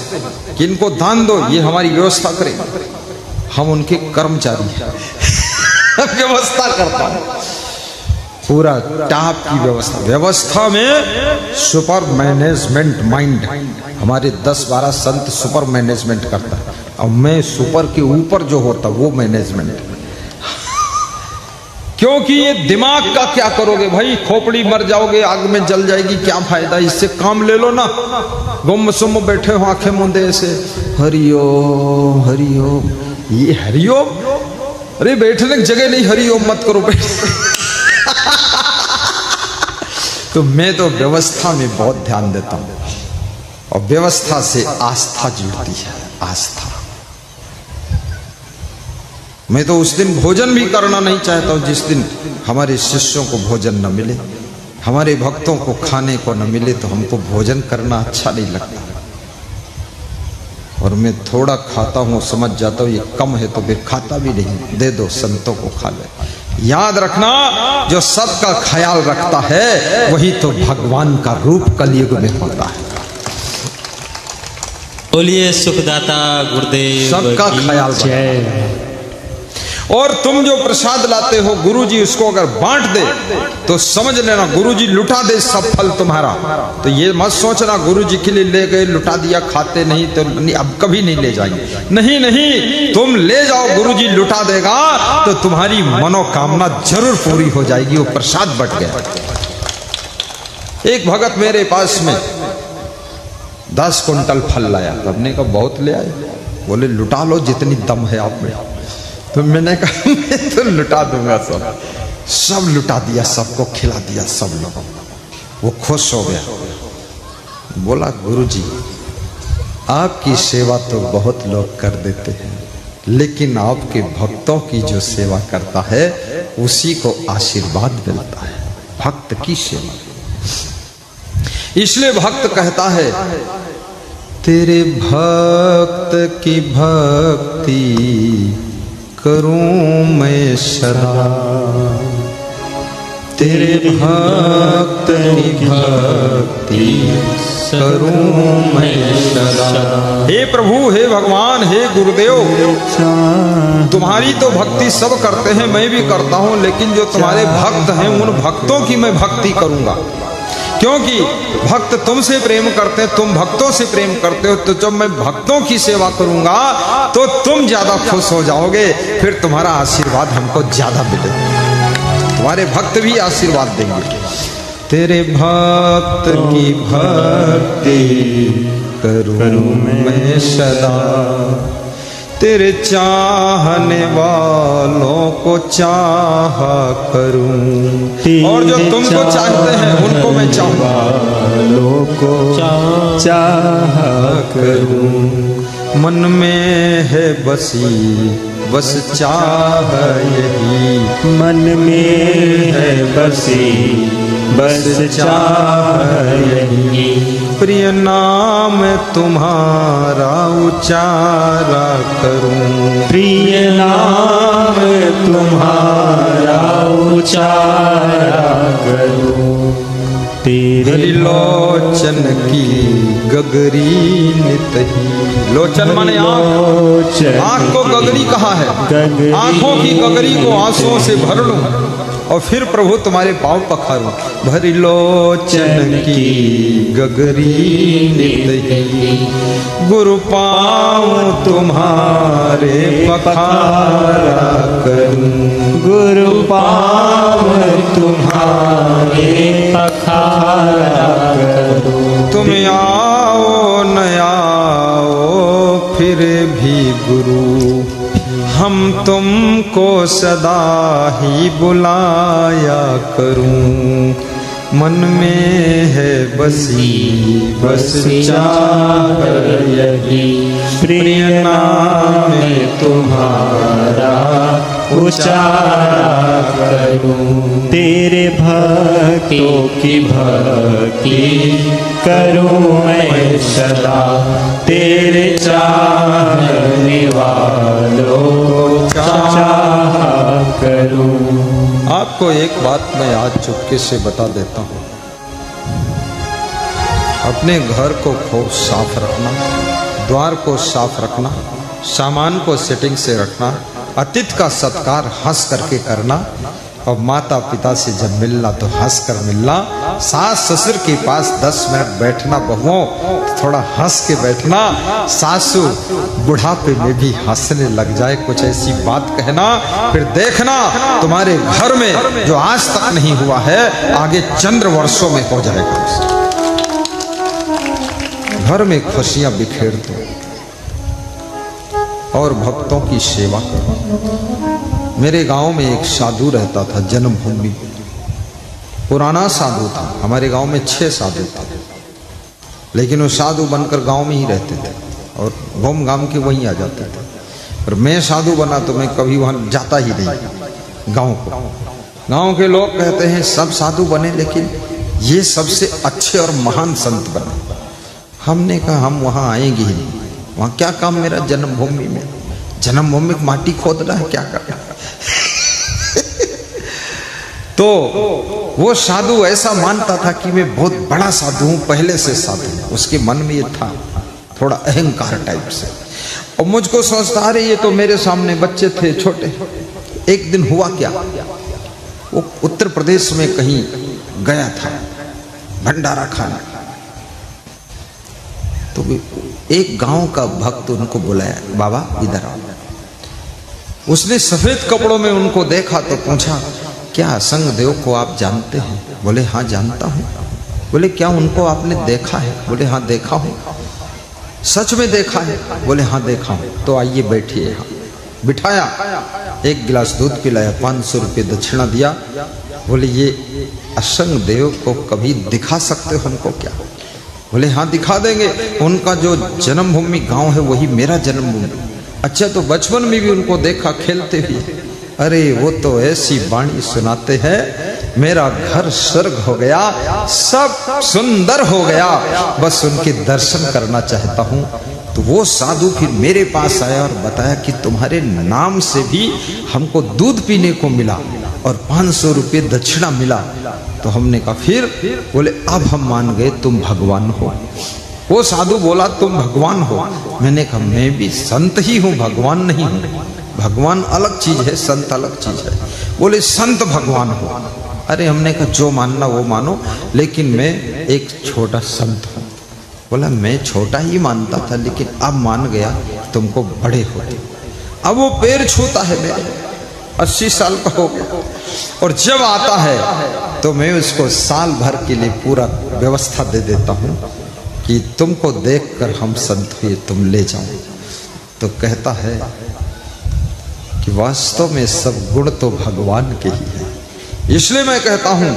कि इनको दान दो, ये हमारी व्यवस्था करेंगे। हम उनके कर्मचारी हैं, व्यवस्था करता हूं पूरा टाप की व्यवस्था। व्यवस्था में सुपर मैनेजमेंट माइंड, हमारे 10-12 संत सुपर मैनेजमेंट करता है, और मैं सुपर के ऊपर जो होता वो मैनेजमेंट। क्योंकि ये दिमाग का क्या करोगे भाई, खोपड़ी मर जाओगे, आग में जल जाएगी, क्या फायदा, इससे काम ले लो ना। गुम सुम बैठे हो आंखें मूंदे ऐसे, हरिओम हरिओम, ये हरिओम, अरे बैठने की जगह नहीं, हरिओम मत करो बैठ। तो मैं तो व्यवस्था में बहुत ध्यान देता हूं, और व्यवस्था से आस्था जुड़ती है, आस्था। मैं तो उस दिन भोजन भी करना नहीं चाहता हूं जिस दिन हमारे शिष्यों को भोजन न मिले, हमारे भक्तों को खाने को न मिले, तो हमको भोजन करना अच्छा नहीं लगता। और मैं थोड़ा खाता हूं, समझ जाता हूं ये कम है, तो फिर खाता भी नहीं, दे दो संतों को खा ले। याद रखना, जो सबका ख्याल रखता है वही तो भगवान का रूप कलयुग में होता है। बोलिए सुखदाता गुरुदेव सबका ख्याल जय। और तुम जो प्रसाद लाते हो, गुरुजी उसको अगर बांट दे तो समझ लेना गुरुजी लुटा दे सब फल तुम्हारा। तो ये मत सोचना गुरुजी के लिए ले गए, लुटा दिया, खाते नहीं तो नहीं, अब कभी नहीं ले जाएंगे। नहीं नहीं, तुम ले जाओ, गुरुजी लुटा देगा तो तुम्हारी मनोकामना जरूर पूरी हो जाएगी। वो प्रसाद बट गया। एक भगत मेरे पास में 10 कुंटल फल लाया, हमने कहा बहुत ले आए, बोले लुटा लो जितनी दम है आप में। तो मैंने कहा मैं तो लुटा दूंगा, सब लुटा दिया, सबको खिला दिया सब लोगों को। वो खुश हो गया, बोला गुरुजी आपकी सेवा तो बहुत लोग कर देते हैं, लेकिन आपके भक्तों की जो सेवा करता है उसी को आशीर्वाद मिलता है, भक्त की सेवा। इसलिए भक्त कहता है तेरे भक्त की भक्ति करूं मैं सदा, तेरे भक्त की भक्ति करूं मैं सदा। हे प्रभु, हे भगवान, हे गुरुदेव, तुम्हारी तो भक्ति सब करते हैं, मैं भी करता हूं, लेकिन जो तुम्हारे भक्त हैं उन भक्तों की मैं भक्ति करूंगा। क्योंकि भक्त तुमसे प्रेम करते हैं, तुम भक्तों से प्रेम करते हो, तो जब मैं भक्तों की सेवा करूंगा तो तुम ज्यादा खुश हो जाओगे, फिर तुम्हारा आशीर्वाद हमको ज्यादा मिलेगा, तुम्हारे भक्त भी आशीर्वाद देंगे। तेरे भक्त की भक्ति करूं मैं सदा, तेरे चाहने वालों को चाहा करूं, और जो तुमको चाहते हैं उनको मैं चाहूंगा, वालों को चाहा करूं। मन में है बसी बस चाह यही, मन में है बसी बस चाह यही, प्रिय नाम तुम्हारा उचारा करूं, प्रिय नाम तुम्हारा उचारा करूं। तेरे लोचन की गगरी नित ही, लोचन माने आँख, आँख को गगरी कहा है, आँखों की गगरी को आंसुओं से भर लूं और फिर प्रभु तुम्हारे पांव पखारूं। भरी लोचन की गगरी नित ही, गुरु पांव तुम्हारे पखारा करूं, गुरु पांव तुम्हारे पखारा करूं। तुम आओ न आओ फिर भी गुरु, हम तुमको सदा ही बुलाया करूं, मन में है बसी बस चाह यही, प्रिय नाम तुम्हारा उचारा करूं। तेरे भक्तों की भक्ति करूं मैं सदा, तेरे चाहने वालों को चाहा करूं। आपको एक बात मैं आज चुपके से बता देता हूं, अपने घर को खूब साफ रखना, द्वार को साफ रखना, सामान को सेटिंग से रखना, अतिथि का सत्कार हंस करके करना, और माता पिता से जब मिलना तो हंस कर मिलना। सास ससुर के पास 10 मिनट बैठना, बहुओं थोड़ा हंस के बैठना। सासू बुढ़ापे में भी हंसने लग जाए, कुछ ऐसी बात कहना, फिर देखना तुम्हारे घर में जो आज तक नहीं हुआ है आगे चंद्र वर्षों में हो जाएगा। घर में खुशियां बिखेर दो और भक्तों की सेवा करो। मेरे गांव में एक साधु रहता था, जन्मभूमि, पुराना साधु था। हमारे गांव में 6 साधु थे, लेकिन वो साधु बनकर गांव में ही रहते थे और घूम घाम के वहीं आ जाते थे। और मैं साधु बना तो मैं कभी वहां जाता ही नहीं गांव को। गांव के लोग कहते हैं सब साधु बने, लेकिन ये सबसे अच्छे और महान संत बने। हमने कहा हम वहां आएंगे ही नहीं, वहां क्या काम मेरा जन्मभूमि में? जन्मभूमि में माटी खोदना है, क्या करना? तो वो साधु ऐसा मानता था कि मैं बहुत बड़ा साधु हूं, पहले से साधु हूं। उसके मन में ये था थोड़ा अहंकार टाइप से, और मुझको सोचता अरे ये तो मेरे सामने बच्चे थे छोटे। एक दिन हुआ क्या, वो उत्तर प्रदेश में कहीं गया था भंडारा खाना, तो एक गांव का भक्त उनको बुलाया, बाबा इधर आओ। उसने सफेद कपड़ों में उनको देखा तो पूछा, क्या असंग देव को आप जानते हैं? बोले हाँ जानता हूं। बोले क्या उनको आपने देखा है? बोले हाँ देखा हूं। सच में देखा है? बोले हाँ देखा हूं। तो आइए बैठिए यहाँ। बिठाया, एक गिलास दूध पिलाया, 500 रुपये दक्षिणा दिया। बोले ये असंग देव को कभी दिखा सकते हो हमको क्या? बोले हाँ दिखा देंगे। उनका जो जन्मभूमि गांव है वही मेरा जन्मभूमि। अच्छा तो बचपन में भी उनको देखा खेलते हुए? अरे वो तो ऐसी वाणी सुनाते हैं, मेरा घर स्वर्ग हो गया, सब सुंदर हो गया, बस उनके दर्शन करना चाहता हूं। तो वो साधु फिर मेरे पास आया और बताया कि तुम्हारे नाम से भी हमको दूध पीने को मिला और 500 रुपये दक्षिणा मिला। तो हमने कहा फिर? बोले अब हम मान गए तुम भगवान हो। वो साधु बोला तुम भगवान हो? मैंने कहा मैं भी संत ही हूं, भगवान नहीं हूं। भगवान अलग चीज है, संत अलग चीज है। बोले संत भगवान हो। अरे हमने कहा जो मानना वो मानो, लेकिन मैं एक छोटा संत हूं। बोला मैं छोटा ही मानता था, लेकिन अब मान गया तुमको बड़े हो। अब वो पैर छूता है मेरे, 80 साल का हो गया, और जब आता है तो मैं उसको साल भर के लिए पूरा व्यवस्था दे देता हूं कि तुमको देखकर हम संत हुए, तुम ले जाओ। तो कहता है कि वास्तव में सब गुण तो भगवान के ही है। इसलिए मैं कहता हूं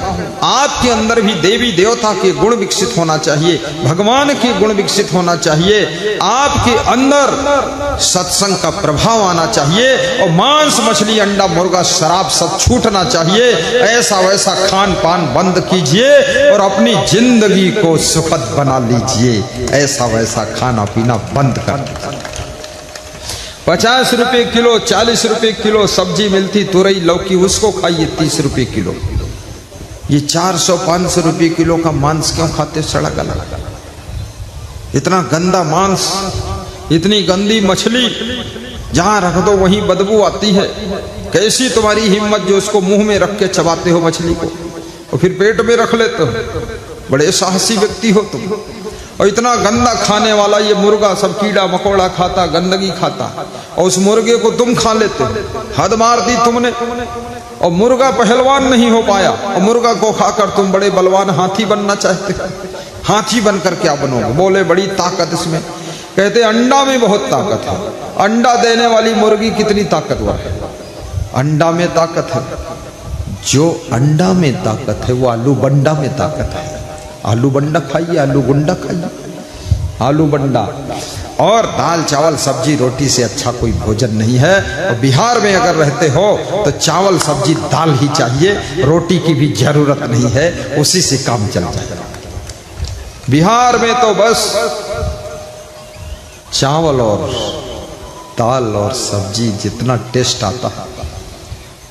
आपके अंदर भी देवी देवता के गुण विकसित होना चाहिए, भगवान के गुण विकसित होना चाहिए। आपके अंदर सत्संग का प्रभाव आना चाहिए, और मांस मछली अंडा मुर्गा शराब सब छूटना चाहिए। ऐसा वैसा खान पान बंद कीजिए और अपनी जिंदगी को सुखद बना लीजिए। ऐसा वैसा खाना पीना बंद कर दीजिए। 50 रुपए किलो, 40 रुपए किलो सब्जी मिलती, तुरई लौकी, उसको खाइए 30 रुपए किलो। ये 400-500 रुपए किलो का मांस क्यों खाते? सड़ा गला, इतना गंदा मांस, इतनी गंदी मछली, जहां रख दो वहीं बदबू आती है। कैसी तुम्हारी हिम्मत जो उसको मुंह में रख के चबाते हो मछली को, और फिर पेट में रख लेते हो? बड़े साहसी व्यक्ति हो तुम। और इतना गंदा खाने वाला ये मुर्गा सब कीड़ा मकोड़ा खाता, गंदगी खाता, और उस मुर्गे को तुम खा लेते हो। हद मार दी तुमने। और मुर्गा पहलवान नहीं हो पाया, और मुर्गा को खाकर तुम बड़े बलवान हाथी बनना चाहते हो। हाथी बनकर क्या बनोगे? बोले बड़ी ताकत इसमें। कहते अंडा में बहुत ताकत है। अंडा देने वाली मुर्गी कितनी ताकतवर है? अंडा में ताकत है। जो अंडा में ताकत है वो आलू बंडा में ताकत है। आलू बंडा खाइए, आलू गुंडा खाइए, आलू बंडा। और दाल चावल सब्जी रोटी से अच्छा कोई भोजन नहीं है। और बिहार में अगर रहते हो तो चावल सब्जी दाल ही चाहिए, रोटी की भी जरूरत नहीं है, उसी से काम चल जाएगा। बिहार में तो बस चावल और दाल और सब्जी जितना टेस्ट आता है।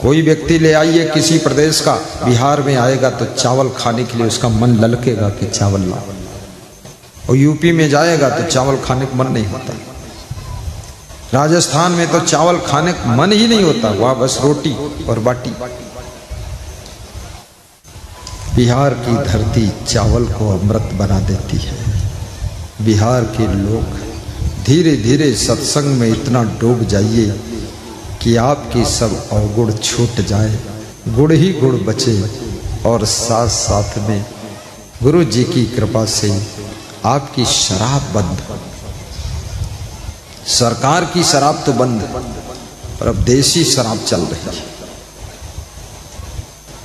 कोई व्यक्ति ले आइए किसी प्रदेश का, बिहार में आएगा तो चावल खाने के लिए उसका मन ललकेगा कि चावल लाओ। और यूपी में जाएगा तो चावल खाने का मन नहीं होता, राजस्थान में तो चावल खाने का मन ही नहीं होता, वहां बस रोटी और बाटी। बिहार की धरती चावल को अमृत बना देती है। बिहार के लोग धीरे धीरे सत्संग में इतना डूब जाइए कि आपकी सब अवगुण छूट जाए, गुड़ ही गुड़ बचे, और साथ साथ में गुरु जी की कृपा से आपकी शराब बंद। सरकार की शराब तो बंद, पर अब देसी शराब चल रही है।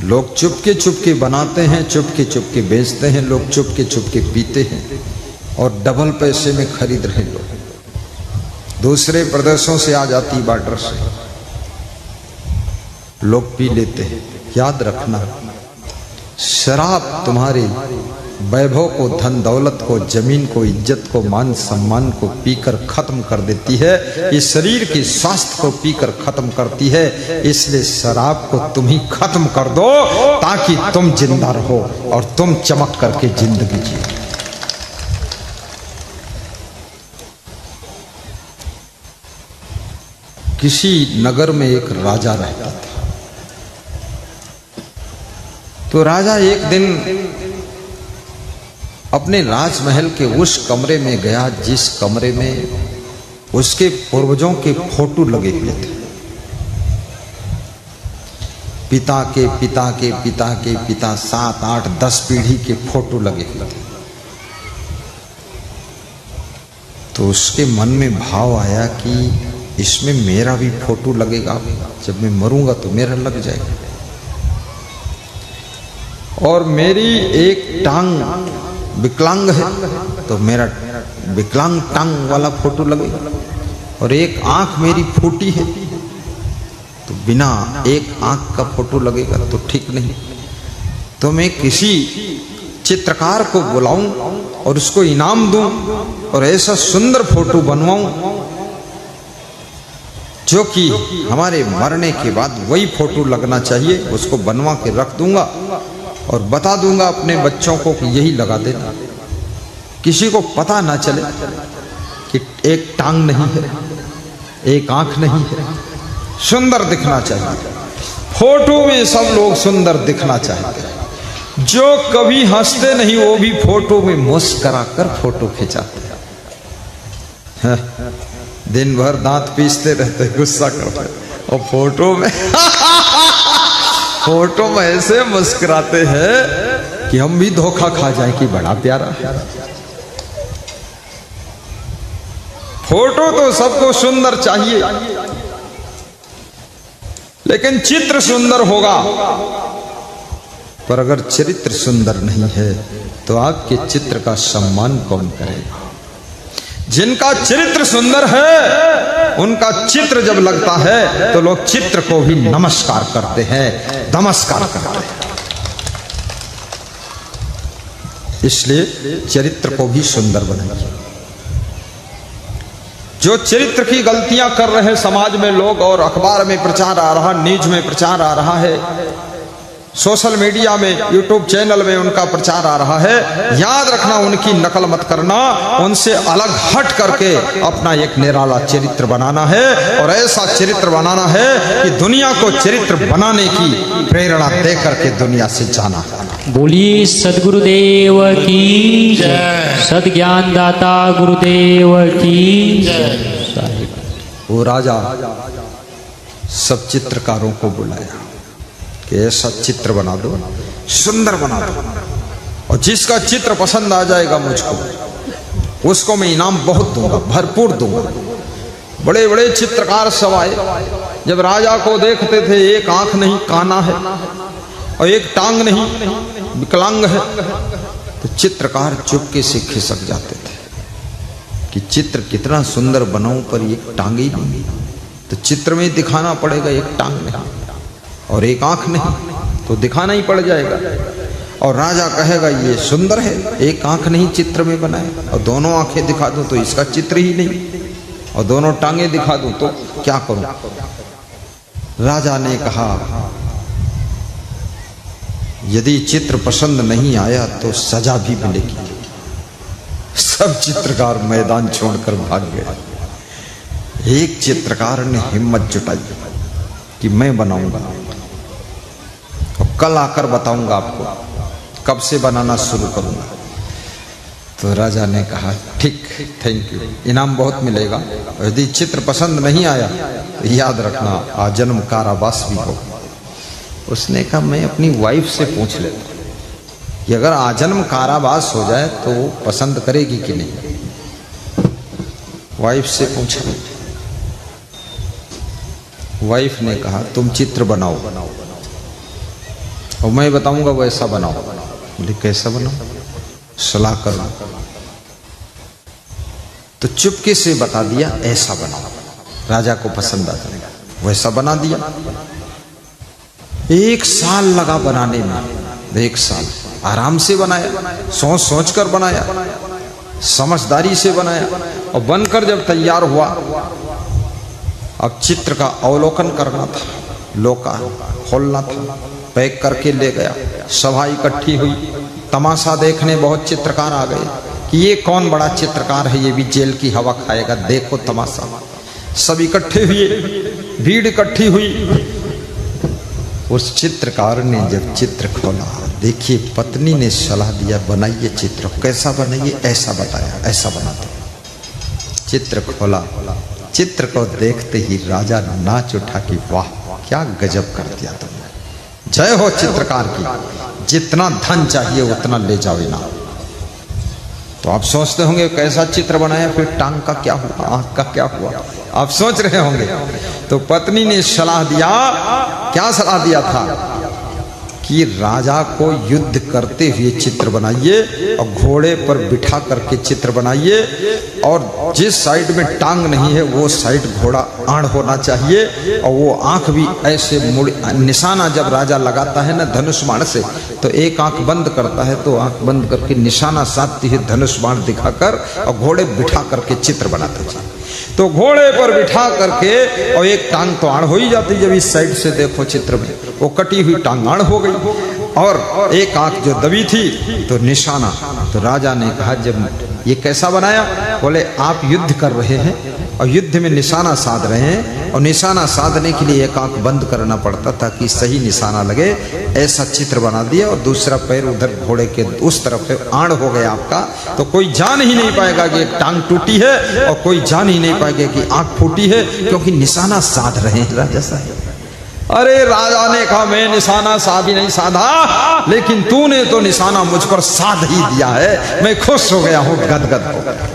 लोग चुपके बनाते हैं, चुपके बेचते हैं, लोग चुपके पीते हैं और डबल पैसे में खरीद रहे लोग। दूसरे प्रदेशों से आ जाती बार्डर से, लोग पी लेते हैं। याद रखना, शराब तुम्हारे वैभव को, धन दौलत को, जमीन को, इज्जत को, मान सम्मान को पीकर खत्म कर देती है। इस शरीर के स्वास्थ्य को पीकर खत्म करती है। इसलिए शराब को तुम ही खत्म कर दो ताकि तुम जिंदा रहो और तुम चमक करके जिंदगी जियो। किसी नगर में एक राजा रहता था। तो राजा एक दिन अपने राजमहल के उस कमरे में गया जिस कमरे में उसके पूर्वजों के फोटो लगे हुए थे। पिता के पिता के पिता के पिता, 7, 8, 10 पीढ़ी के फोटो लगे हुए थे। तो उसके मन में भाव आया कि इसमें मेरा भी फोटो लगेगा, जब मैं मरूंगा तो मेरा लग जाएगा, और मेरी एक टांग विकलांग है तो मेरा विकलांग टांग वाला फोटो लगेगा, और एक आंख मेरी फूटी है तो बिना एक आंख का फोटो लगेगा तो ठीक नहीं। तो मैं किसी चित्रकार को बुलाऊं और उसको इनाम दूं और ऐसा सुंदर फोटो बनवाऊं जो कि हमारे मरने के बाद वही फोटो लगना चाहिए। उसको बनवा के रख दूंगा और बता दूंगा अपने बच्चों को कि यही लगा देना, किसी को पता ना चले कि एक टांग नहीं है, एक आंख नहीं है। सुंदर दिखना चाहिए, फोटो में सब लोग सुंदर दिखना चाहते। जो कभी हंसते नहीं वो भी फोटो में मुस्कुरा कर फोटो खिंचाते हैं। दिन भर दांत पीसते रहते, गुस्सा करते, और फोटो में फोटो में ऐसे मुस्कुराते हैं कि हम भी धोखा खा जाए कि बड़ा प्यारा। फोटो तो सबको सुंदर चाहिए, लेकिन चित्र सुंदर होगा। पर अगर चरित्र सुंदर नहीं है तो आपके चित्र का सम्मान कौन करेगा? जिनका चरित्र सुंदर है उनका चित्र जब लगता है तो लोग चित्र को भी नमस्कार करते हैं, नमस्कार करते हैं। इसलिए चरित्र को भी सुंदर बनाइए। जो चरित्र की गलतियां कर रहे हैं समाज में लोग, और अखबार में प्रचार आ रहा, न्यूज में प्रचार आ रहा है, सोशल मीडिया में, यूट्यूब चैनल में उनका प्रचार आ रहा है, याद रखना उनकी नकल मत करना। उनसे अलग हट करके अपना एक निराला चरित्र बनाना है, और ऐसा चरित्र बनाना है कि दुनिया को चरित्र बनाने की प्रेरणा दे करके दुनिया से जाना है। बोलिए सदगुरुदेव की जय, सदज्ञान दाता गुरुदेव की जय। वो राजा सब चित्रकारों को बुलाया कि ऐसा चित्र बना दो, सुंदर बना दो, और जिसका चित्र पसंद आ जाएगा मुझको, उसको मैं इनाम बहुत दूंगा, भरपूर दूंगा। बड़े बड़े चित्रकार सब आए। जब राजा को देखते थे एक आंख नहीं, काना है, और एक टांग नहीं, विकलांग है, तो चित्रकार चुपके से खिसक जाते थे कि चित्र कितना सुंदर बनाऊं पर एक टांग ही नहीं। तो चित्र में दिखाना पड़ेगा एक टांग नहीं और एक आंख नहीं, तो दिखाना ही पड़ जाएगा। और राजा कहेगा ये सुंदर है, एक आंख नहीं चित्र में बनाए, और दोनों आंखें दिखा दूं तो इसका चित्र ही नहीं, और दोनों टांगे दिखा दूं तो क्या करूं? राजा ने कहा यदि चित्र पसंद नहीं आया तो सजा भी मिलेगी। सब चित्रकार मैदान छोड़कर भाग गए। एक चित्रकार ने हिम्मत जुटाई कि मैं बनाऊंगा और कल आकर बताऊंगा आपको कब से बनाना शुरू करूंगा। तो राजा ने कहा ठीक, थैंक यू, इनाम बहुत मिलेगा। यदि चित्र पसंद नहीं आया तो याद रखना आजन्म कारावास भी हो। उसने कहा मैं अपनी वाइफ से पूछ लेता कि अगर आजन्म कारावास हो जाए तो पसंद करेगी कि नहीं। वाइफ से पूछा, वाइफ ने कहा तुम चित्र बनाओ और मैं बताऊंगा वैसा बनाओ। बोले कैसा बनाओ, सलाह करो। तो चुपके से बता दिया ऐसा बनाओ, राजा को पसंद आ जाएगा। वैसा बना दिया। 1 साल लगा बनाने में। 1 साल आराम से बनाया, सोच सोच कर बनाया, समझदारी से बनाया। और बनकर जब तैयार हुआ, अब चित्र का अवलोकन करना था, लोका खोलना था। पैक करके ले गया, सभा इकट्ठी हुई, तमाशा देखने बहुत चित्रकार आ गए कि ये कौन बड़ा चित्रकार है, ये भी जेल की हवा खाएगा, देखो तमाशा। सब इकट्ठे हुए, भीड़ इकट्ठी हुई। उस चित्रकार ने जब चित्र खोला, देखिए पत्नी ने सलाह दिया बनाइए चित्र, कैसा बनाइए, ऐसा बताया, ऐसा बनाते। चित्र खोला, चित्र को देखते ही राजा नाच उठा कि वाह क्या गजब कर दिया तुमने, जय हो चित्रकार की, जितना धन चाहिए उतना ले जाओ इनाम। तो आप सोचते होंगे कैसा चित्र बनाया, फिर टांग का क्या हुआ, आंख का क्या हुआ, आप सोच रहे होंगे। तो पत्नी ने सलाह दिया, क्या सलाह दिया था कि राजा को युद्ध करते हुए चित्र बनाइए और घोड़े पर बिठा करके चित्र बनाइए, और जिस साइड में टांग नहीं है वो साइड घोड़ा आड़ होना चाहिए, और वो आंख भी ऐसे मुड़, निशाना जब राजा लगाता है ना धनुष बाण से, तो एक आंख बंद करता है, तो आंख बंद करके निशाना साधती है धनुष बाण दिखाकर, और घोड़े बिठा करके चित्र बनाते थे। तो घोड़े पर बिठा करके, और एक टांग तो आड़ हो ही जाती, जब इस साइड से देखो चित्र में, वो कटी हुई टांग आड़ हो गई, और एक आंख जो दबी थी तो निशाना। तो राजा ने कहा जब ये कैसा बनाया, बोले आप युद्ध कर रहे हैं और युद्ध में निशाना साध रहे हैं, और निशाना साधने के लिए एक आंख बंद करना पड़ता ताकि सही निशाना लगे, ऐसा चित्र बना दिया। और दूसरा पैर उधर घोड़े के उस तरफ है, आड़ हो गया आपका, तो कोई जान ही नहीं पाएगा कि एक टांग टूटी है, और कोई जान ही नहीं पाएगा कि आंख फूटी है, क्योंकि निशाना साध रहे हैं राजा साहब। अरे राजा ने कहा मैं निशाना साध ही नहीं साधा, लेकिन तूने तो निशाना मुझ पर साध ही दिया है, मैं खुश हो गया हूं, गदगद हो गया।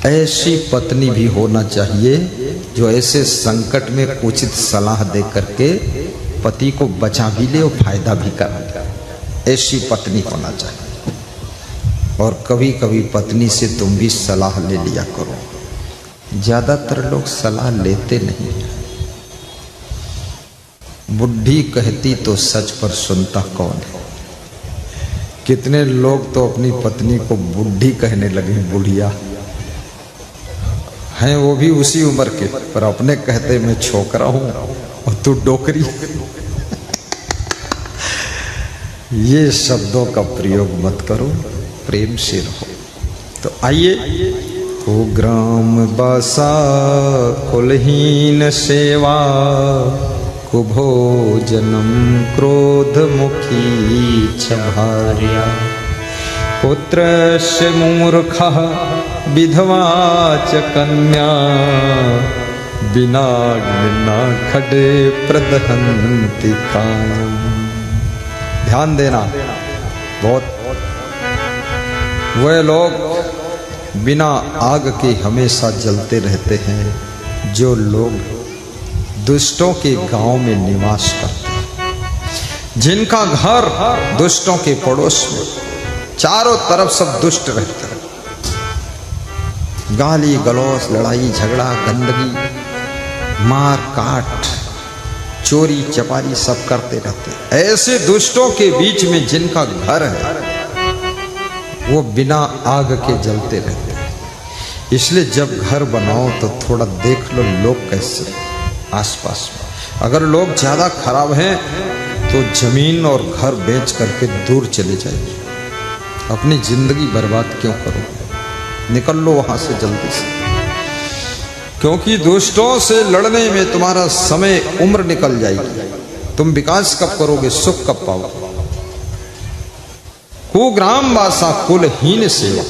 ऐसी पत्नी भी होना चाहिए जो ऐसे संकट में उचित सलाह दे करके पति को बचा भी ले और फायदा भी कर। ऐसी पत्नी होना चाहिए। और कभी कभी पत्नी से तुम भी सलाह ले लिया करो। ज्यादातर लोग सलाह लेते नहीं। बुढ़ी कहती तो सच पर सुनता कौन है। कितने लोग तो अपनी पत्नी को बुढ़ी कहने लगे, बुढ़िया हैं वो भी उसी उम्र के, पर अपने कहते मैं छोकरा हूं और तू डोकरी। ये शब्दों का प्रयोग मत करो, प्रेम से रहो। तो आइए, ओ ग्राम बासा कुलहीन सेवा, कुभोजनम क्रोध मुखी छभार्या, पुत्रस्य मूर्खः विधवा च कन्या, बिना घृणा खडे प्रदहन्ति कायम। ध्यान देना, बहुत वे लोग बिना आग के हमेशा जलते रहते हैं जो लोग दुष्टों के गांव में निवास करते हैं, जिनका घर दुष्टों के पड़ोस में, चारों तरफ सब दुष्ट रहते हैं, गाली गलौज, लड़ाई झगड़ा, गंदगी, मार काट, चोरी चपारी सब करते रहते हैं। ऐसे दुष्टों के बीच में जिनका घर है वो बिना आग के जलते रहते हैं। इसलिए जब घर बनाओ तो थोड़ा देख लो लोग कैसे आसपास में। अगर लोग ज्यादा खराब हैं तो जमीन और घर बेच करके दूर चले जाइए। अपनी जिंदगी बर्बाद क्यों करो? निकल लो वहां से जल्दी से, क्योंकि दुष्टों से लड़ने में तुम्हारा समय उम्र निकल जाएगी। तुम विकास कब करोगे, सुख कब पाओगे? कुग्राम वासा कुलहीन सेवा,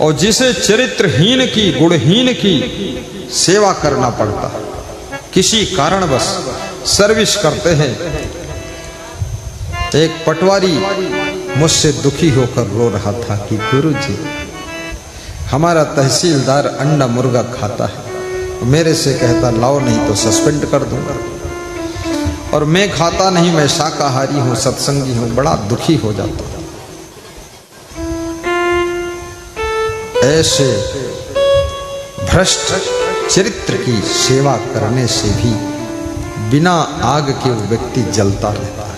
और जिसे चरित्रहीन की गुणहीन की सेवा करना पड़ता है, किसी कारणवश सर्विस करते हैं। एक पटवारी मुझसे दुखी होकर रो रहा था कि गुरुजी, हमारा तहसीलदार अंडा मुर्गा खाता है, मेरे से कहता लाओ नहीं तो सस्पेंड कर दूंगा, और मैं खाता नहीं, मैं शाकाहारी हूं, सत्संगी हूं। बड़ा दुखी हो जाता। ऐसे भ्रष्ट चरित्र की सेवा करने से भी बिना आग के वो व्यक्ति जलता रहता है।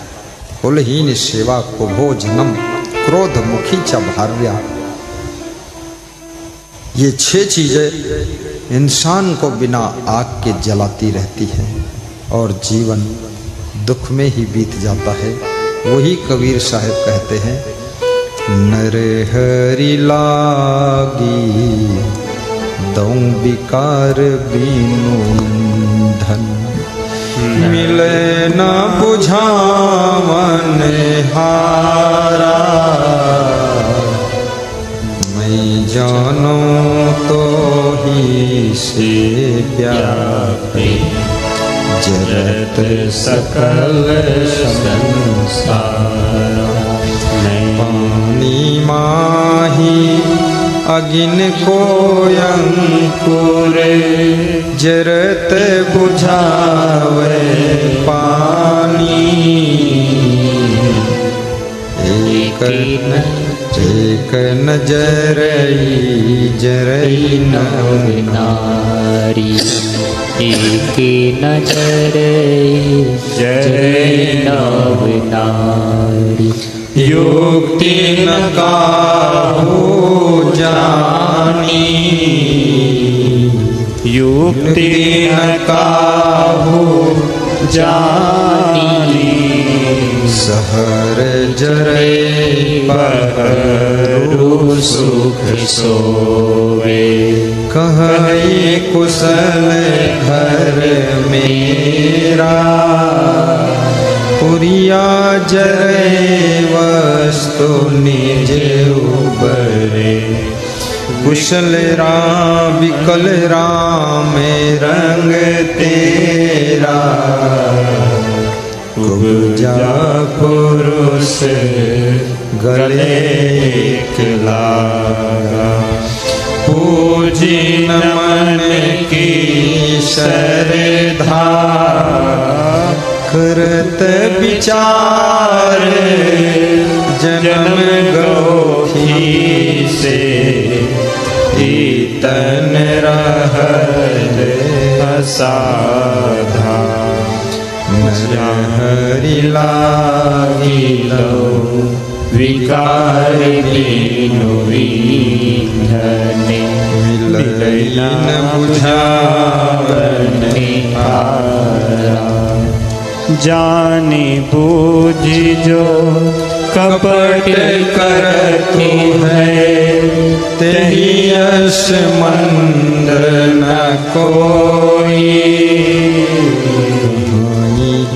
कुलहीन सेवा को भोजनम क्रोध मुखी च भार्या, ये 6 चीजें इंसान को बिना आग के जलाती रहती हैं और जीवन दुख में ही बीत जाता है। वही कबीर साहब कहते हैं, नर हरि लागी दौं विकार बीनु धन, मिले न बुझावन हारा, मैं जानो तो ही से प्यारे, जरत सकल संसार, पानी माही अगिन को अंकुर, जरत बुझावे पानी, एक नजरई जरई नारी, एक नजर जय नव नारी, युक्ति न काहू जानी, युक्ति न काहू जानी, सहर जरे पहरू सुख सोवे, कहे कुशल घर मेरा, पुरिया जरे वस्तु निज उबरे, कुशल राम विकल राम रंग तेरा, कुब्जा पुरुष गले लागा, पूजी मन की श्रद्धा, करत विचार जन्म गोखी से, ईतन रहल असाधा, नर हरि लागी लो विकार बीनु धने, मिलई न बुझावन हारा, जाने बूझ जो कपट करतु है, तेहि यश मंद न कोई,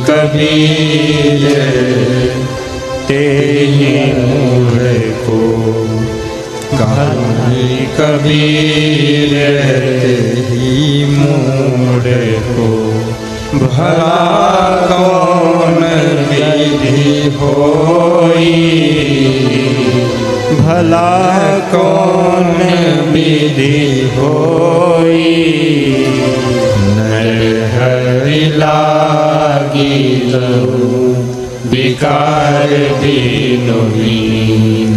कबीर तेहि मूढ़ को, कहानी कबीर तेहि मूढ़ को, भला कौन विधि होई, भला कौन विधि होई, नर हरि लागी लो विकार बीनु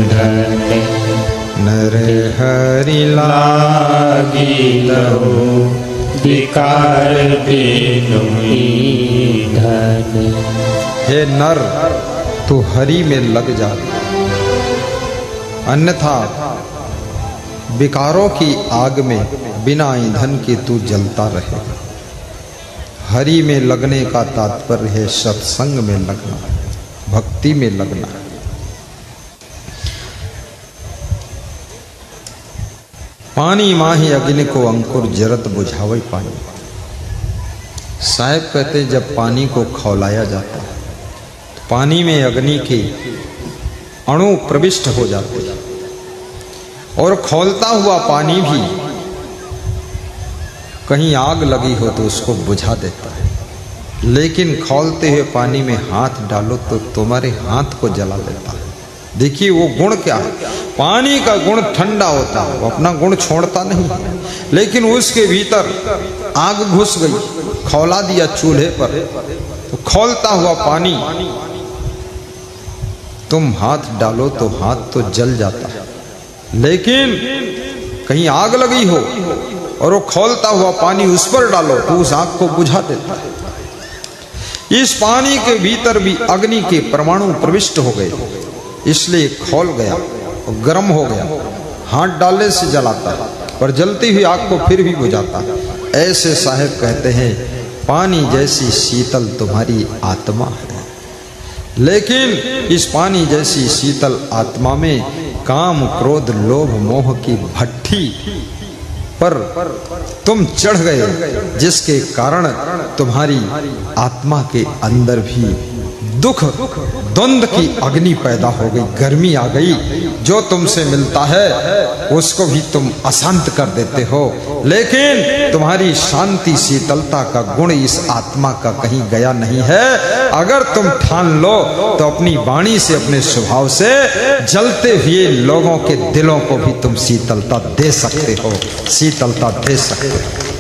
धने, नर हरि लागी लो विकार बीनु धने। हे नर, तू हरि में लग जा, अन्यथा विकारों की आग में बिना ईंधन के तू जलता रहे। हरि में लगने का तात्पर्य है सत्संग में लगना, भक्ति में लगना। पानी माही अग्नि को अंकुर जरत बुझावे पानी। साहब कहते जब पानी को खौलाया जाता है तो पानी में अग्नि के अणु प्रविष्ट हो जाते हैं और खौलता हुआ पानी भी कहीं आग लगी हो तो उसको बुझा देता है, लेकिन खौलते हुए पानी में हाथ डालो तो तुम्हारे हाथ को जला देता है। देखिए वो गुण क्या है, पानी का गुण ठंडा होता है, वो अपना गुण छोड़ता नहीं, लेकिन उसके भीतर आग घुस गई, खौला दिया चूल्हे पर, तो खौलता हुआ पानी तुम हाथ डालो तो हाथ तो जल जाता है, लेकिन कहीं आग लगी हो और वो खौलता हुआ पानी उस पर डालो तो उस आग को बुझा देता है। इस पानी के भीतर भी अग्नि के परमाणु प्रविष्ट हो गए, इसलिए खौल गया और गर्म हो गया, हाथ डालने से जलाता है पर जलती हुई आग को फिर भी बुझाता है। ऐसे साहब कहते हैं पानी जैसी शीतल तुम्हारी आत्मा है, लेकिन इस पानी जैसी शीतल आत्मा में काम क्रोध लोभ मोह की भट्ठी पर तुम चढ़ गए, जिसके कारण तुम्हारी आत्मा के अंदर भी दुख द्वंद की अग्नि पैदा हो गई, गर्मी आ गई। जो तुमसे मिलता है उसको भी तुम अशांत कर देते हो, लेकिन तुम्हारी शांति शीतलता का गुण इस आत्मा का कहीं गया नहीं है। अगर तुम ठान लो तो अपनी वाणी से अपने स्वभाव से जलते हुए लोगों के दिलों को भी तुम शीतलता दे सकते हो, शीतलता दे सकते हो।